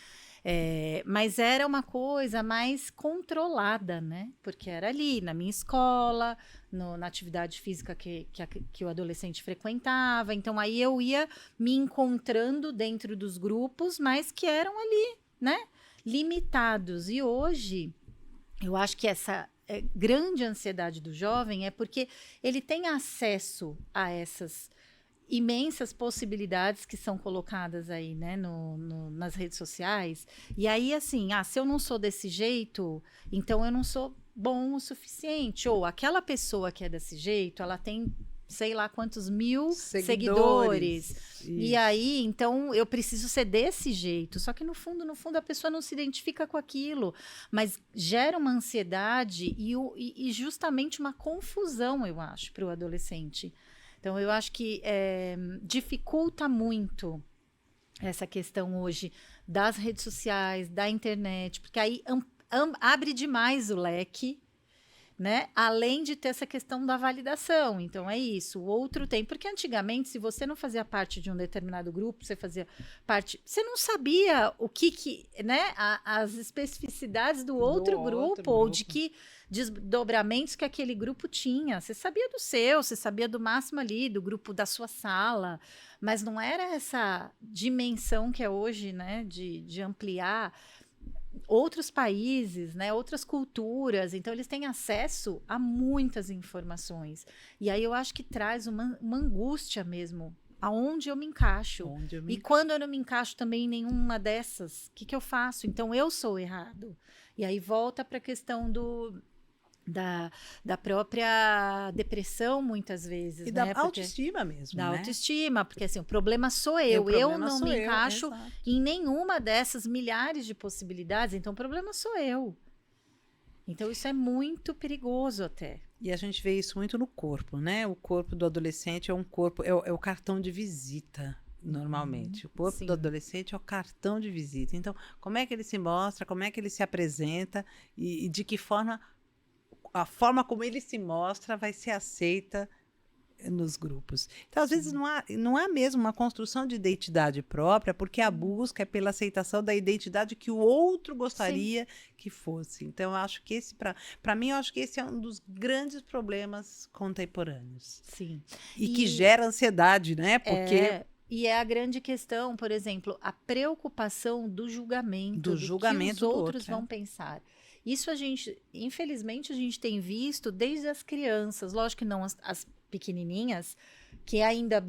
Mas era uma coisa mais controlada, né? Porque era ali, na minha escola, na atividade física que o adolescente frequentava. Então, aí eu ia me encontrando dentro dos grupos, mas que eram ali, né? Limitados. E hoje, eu acho que essa grande ansiedade do jovem é porque ele tem acesso a essas imensas possibilidades que são colocadas aí, né, nas redes sociais. E aí, assim, se eu não sou desse jeito, então eu não sou bom o suficiente. Ou aquela pessoa que é desse jeito, ela tem sei lá quantos mil seguidores. E aí, então, eu preciso ser desse jeito. Só que, no fundo, a pessoa não se identifica com aquilo. Mas gera uma ansiedade e justamente uma confusão, eu acho, para o adolescente. Então, eu acho que dificulta muito essa questão hoje das redes sociais, da internet, porque aí abre demais o leque, né? Além de ter essa questão da validação. Então, é isso. O outro tem. Porque antigamente, se você não fazia parte de um determinado grupo, você fazia parte. Você não sabia o que né? As especificidades do outro grupo, ou de que desdobramentos que aquele grupo tinha. Você sabia do seu, você sabia do máximo ali, do grupo da sua sala, mas não era essa dimensão que é hoje, né, de ampliar outros países, né, outras culturas. Então, eles têm acesso a muitas informações. E aí eu acho que traz uma angústia mesmo. Aonde eu me encaixo? E quando eu não me encaixo também em nenhuma dessas, o que eu faço? Então, eu sou errado. E aí volta para a questão da própria depressão, muitas vezes. E né? da autoestima mesmo, Da né? autoestima, porque assim, o problema sou eu. Eu não me encaixo em nenhuma dessas milhares de possibilidades, então o problema sou eu. Então isso é muito perigoso até. E a gente vê isso muito no corpo, né? O corpo do adolescente é um corpo, é o cartão de visita. Normalmente, o corpo do adolescente é o cartão de visita. Então, como é que ele se mostra, como é que ele se apresenta e de que forma a forma como ele se mostra vai ser aceita nos grupos. Então, às vezes, não há mesmo uma construção de identidade própria, porque a busca é pela aceitação da identidade que o outro gostaria que fosse. Então, eu acho que para mim, eu acho que esse é um dos grandes problemas contemporâneos. Sim. E que gera ansiedade, né? Porque... E é a grande questão, por exemplo, a preocupação do julgamento. Do julgamento que os outros vão pensar. Isso infelizmente, a gente tem visto desde as crianças, lógico que não as pequenininhas, que ainda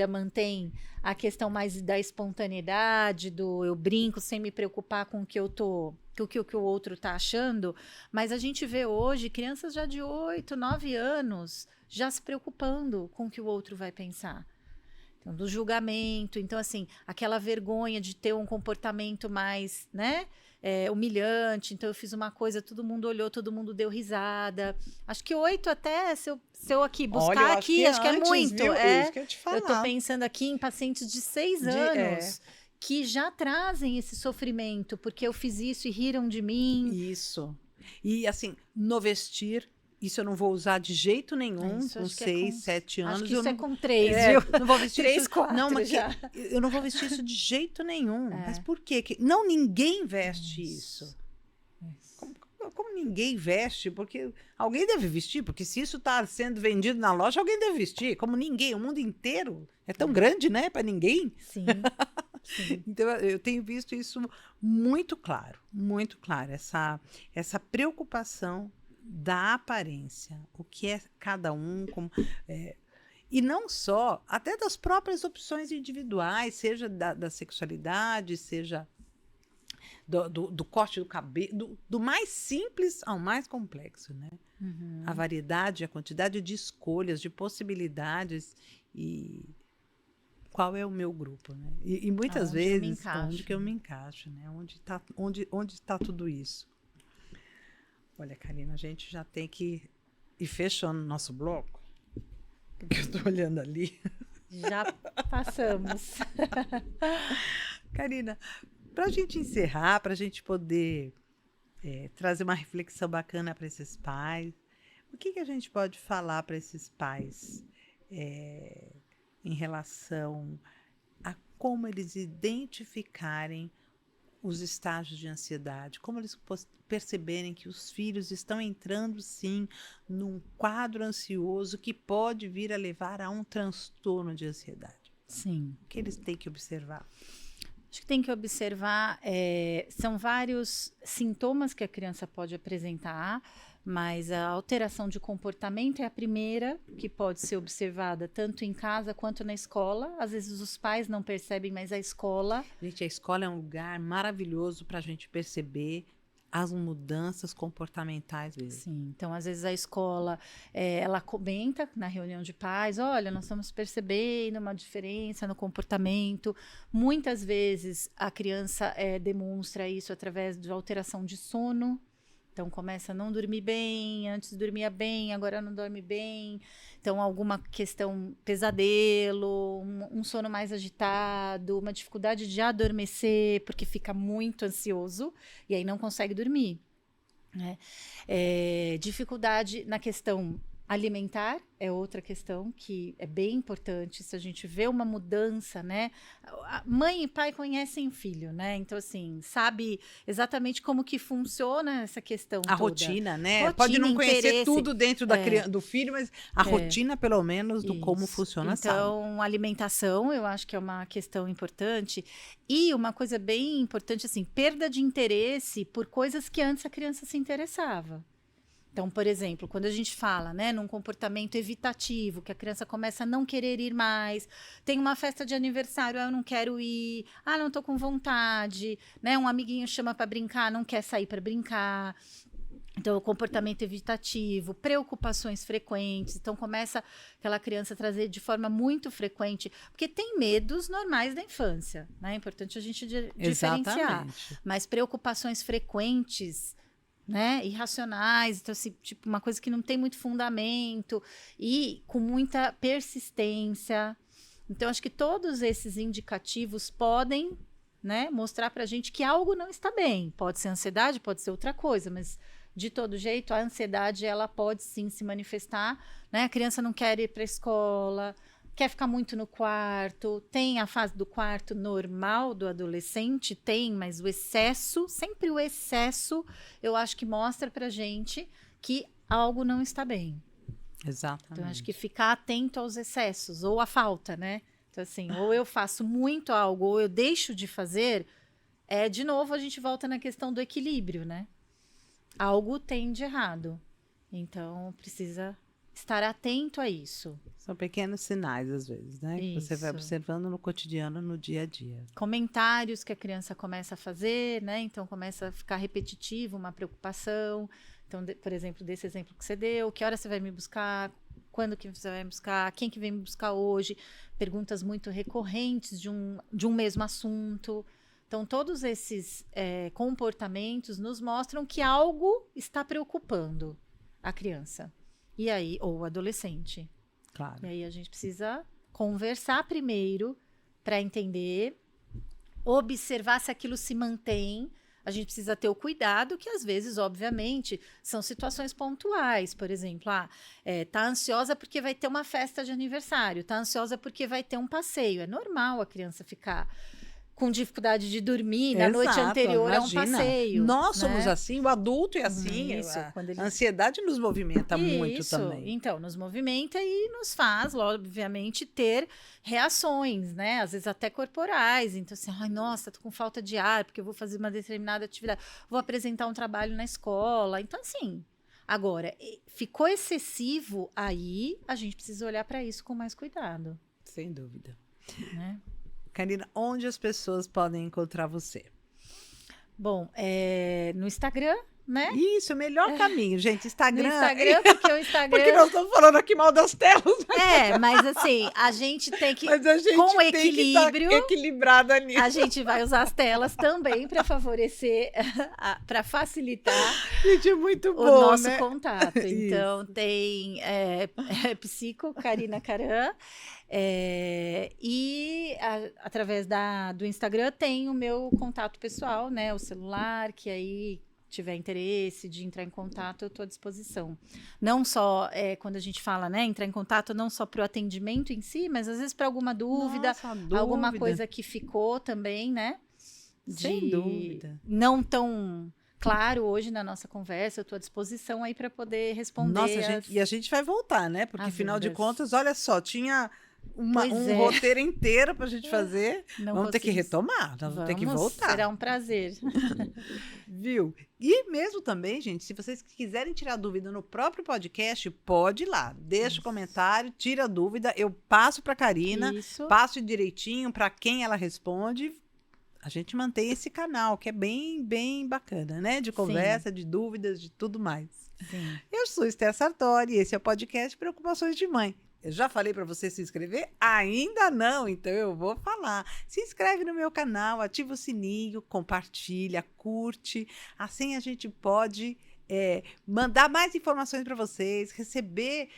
mantém a questão mais da espontaneidade, do eu brinco sem me preocupar com o que o outro está achando, mas a gente vê hoje crianças já de 8, 9 anos já se preocupando com o que o outro vai pensar. Então, do julgamento, então assim, aquela vergonha de ter um comportamento mais, né? Humilhante, então eu fiz uma coisa, todo mundo olhou, todo mundo deu risada. Acho que 8 até, se eu aqui buscar acho que é muito. Viu? Isso que eu te falar. Eu tô pensando aqui em pacientes de 6 anos que já trazem esse sofrimento, porque eu fiz isso e riram de mim. Isso. E assim, no vestir, isso eu não vou usar de jeito nenhum com 6, 7 anos. Acho que isso é com 3, viu? Não vou vestir 3, isso, 4 não, já. Eu não vou vestir isso de jeito nenhum. Mas por quê? Não, ninguém veste isso. como ninguém veste, porque alguém deve vestir, porque se isso está sendo vendido na loja, alguém deve vestir. Como ninguém, o mundo inteiro é tão grande, né, para ninguém. Sim, sim. Então, eu tenho visto isso muito claro, essa preocupação da aparência, o que é cada um, e não só, até das próprias opções individuais, seja da sexualidade, seja do corte do cabelo, do mais simples ao mais complexo, né? Uhum. A variedade, a quantidade de escolhas, de possibilidades e qual é o meu grupo, né? E muitas vezes, onde que eu me encaixo, né? Onde está tudo isso? Olha, Karina, a gente já tem que ir fechando o nosso bloco, porque eu estou olhando ali. Já passamos. Karina, para a gente encerrar, para a gente poder trazer uma reflexão bacana para esses pais, o que a gente pode falar para esses pais em relação a como eles identificarem os estágios de ansiedade, como eles perceberem que os filhos estão entrando, sim, num quadro ansioso que pode vir a levar a um transtorno de ansiedade? Sim. O que eles têm que observar? Acho que tem que observar, são vários sintomas que a criança pode apresentar, mas a alteração de comportamento é a primeira que pode ser observada tanto em casa quanto na escola. Às vezes os pais não percebem, mas a escola... Gente, a escola é um lugar maravilhoso para a gente perceber as mudanças comportamentais dele. Sim, então às vezes a escola, ela comenta na reunião de pais, olha, nós estamos percebendo uma diferença no comportamento. Muitas vezes a criança demonstra isso através de alteração de sono. Então, começa a não dormir bem, antes dormia bem, agora não dorme bem. Então, alguma questão, pesadelo, um sono mais agitado, uma dificuldade de adormecer, porque fica muito ansioso e aí não consegue dormir, né? Dificuldade na questão alimentar é outra questão que é bem importante. Se a gente vê uma mudança, né? Mãe e pai conhecem o filho, né? Então, assim, sabe exatamente como que funciona essa questão toda. Rotina, né? Rotina, pode não conhecer interesse. Tudo dentro do filho, mas a rotina, pelo menos, do como funciona, sabe. Então, alimentação, eu acho que é uma questão importante. E uma coisa bem importante, assim, perda de interesse por coisas que antes a criança se interessava. Então, por exemplo, quando a gente fala, né, num comportamento evitativo, que a criança começa a não querer ir mais, tem uma festa de aniversário, eu não quero ir, não estou com vontade, né, um amiguinho chama para brincar, não quer sair para brincar. Então, o comportamento evitativo, preocupações frequentes. Então, começa aquela criança a trazer de forma muito frequente, porque tem medos normais da infância, né? É importante a gente diferenciar. Exatamente. Mas preocupações frequentes, né, irracionais, então assim, tipo uma coisa que não tem muito fundamento e com muita persistência. Então acho que todos esses indicativos podem, né, mostrar pra gente que algo não está bem. Pode ser ansiedade, pode ser outra coisa, mas de todo jeito a ansiedade ela pode sim se manifestar, né? A criança não quer ir para a escola, quer ficar muito no quarto, tem a fase do quarto normal do adolescente, tem, mas o excesso, sempre o excesso, eu acho que mostra pra gente que algo não está bem. Exatamente. Então, acho que ficar atento aos excessos, ou à falta, né? Então, assim, ou eu faço muito algo, ou eu deixo de fazer, de novo, a gente volta na questão do equilíbrio, né? Algo tem de errado. Então, precisa estar atento a isso. São pequenos sinais, às vezes, né? Que você vai observando no cotidiano, no dia a dia. Comentários que a criança começa a fazer, né? Então, começa a ficar repetitivo, uma preocupação. Então, por exemplo, desse exemplo que você deu, que hora você vai me buscar? Quando que você vai me buscar? Quem que vem me buscar hoje? Perguntas muito recorrentes de um mesmo assunto. Então, todos esses comportamentos nos mostram que algo está preocupando a criança. E aí, ou o adolescente. Claro. E aí a gente precisa conversar primeiro para entender, observar se aquilo se mantém. A gente precisa ter o cuidado que, às vezes, obviamente, são situações pontuais. Por exemplo, tá ansiosa porque vai ter uma festa de aniversário, tá ansiosa porque vai ter um passeio. É normal a criança ficar com dificuldade de dormir, na noite Exato, anterior é um imagina. passeio. Nós né? somos assim, o adulto é assim. Isso, quando ele A ansiedade nos movimenta muito Isso, também. então, nos movimenta e nos faz, obviamente, ter reações, né? Às vezes até corporais. Então, assim, ai, nossa, tô com falta de ar, porque eu vou fazer uma determinada atividade, vou apresentar um trabalho na escola. Então, assim, agora, ficou excessivo, aí a gente precisa olhar para isso com mais cuidado. Sem dúvida. Né? Karina, onde as pessoas podem encontrar você? Bom, no Instagram, né? Isso, o melhor caminho, gente. No Instagram. Instagram, porque o Instagram... Porque nós estamos falando aqui mal das telas. mas assim, a gente tem que... Mas a gente com tem equilíbrio, que estar equilibrada nisso. a gente vai usar as telas também para favorecer, para facilitar Gente, é muito o bom, nosso né? contato. Então, tem Psico Karina Karan, e através do Instagram tem o meu contato pessoal, né? O celular, que aí tiver interesse de entrar em contato, eu estou à disposição. Não só quando a gente fala, né, entrar em contato, não só para o atendimento em si, mas às vezes para alguma dúvida, Nossa, alguma coisa que ficou também, né? Sem dúvida. Não tão claro hoje na nossa conversa, eu estou à disposição aí para poder responder. Nossa, e a gente vai voltar, né? Porque, as afinal de dúvidas. contas, olha só, tinha Pois um é. roteiro inteiro pra gente fazer. Não Vamos ter que conseguimos. retomar, nós vamos ter que voltar. Será um prazer. Viu? E mesmo também, gente, se vocês quiserem tirar dúvida no próprio podcast, pode ir lá. Deixa o comentário, tira a dúvida, eu passo para Karina, Isso. passo direitinho para quem ela responde. A gente mantém esse canal, que é bem, bem bacana, né? De conversa, de dúvidas, de tudo mais. Sim. Eu sou Esther Sartori e esse é o podcast Preocupações de Mãe. Eu já falei para você se inscrever? Ainda não, então eu vou falar. Se inscreve no meu canal, ativa o sininho, compartilha, curte. Assim a gente pode mandar mais informações para vocês, receber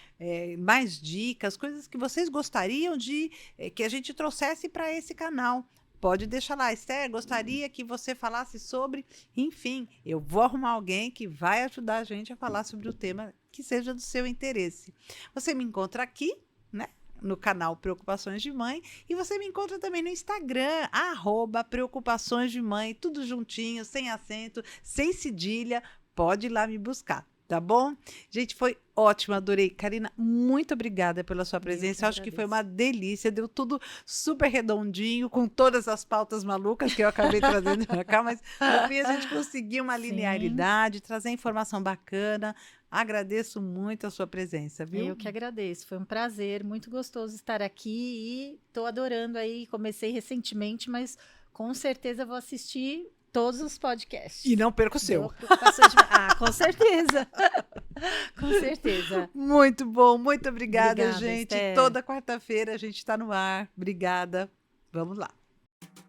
mais dicas, coisas que vocês gostariam de que a gente trouxesse para esse canal. Pode deixar lá, Esther, gostaria que você falasse sobre... Enfim, eu vou arrumar alguém que vai ajudar a gente a falar sobre o tema que seja do seu interesse. Você me encontra aqui, né, no canal Preocupações de Mãe, e você me encontra também no Instagram, @Preocupações de Mãe, tudo juntinho, sem acento, sem cedilha, pode ir lá me buscar. Tá bom? Gente, foi ótimo, adorei. Karina, muito obrida pela sua presença. Eu acho que foi uma delícia, deu tudo super redondinho, com todas as pautas malucas que eu acabei trazendo pra cá, mas no fim a gente conseguiu uma linearidade, trazer informação bacana. Agradeço muito a sua presença, viu? Eu que agradeço, foi um prazer, muito gostoso estar aqui e estou adorando aí. Comecei recentemente, mas com certeza vou assistir todos os podcasts. E não perca o seu. Com certeza. Com certeza. Muito bom, muito obrigada, Obrigada, gente. Esther. Toda quarta-feira a gente está no ar. Obrigada. Vamos lá.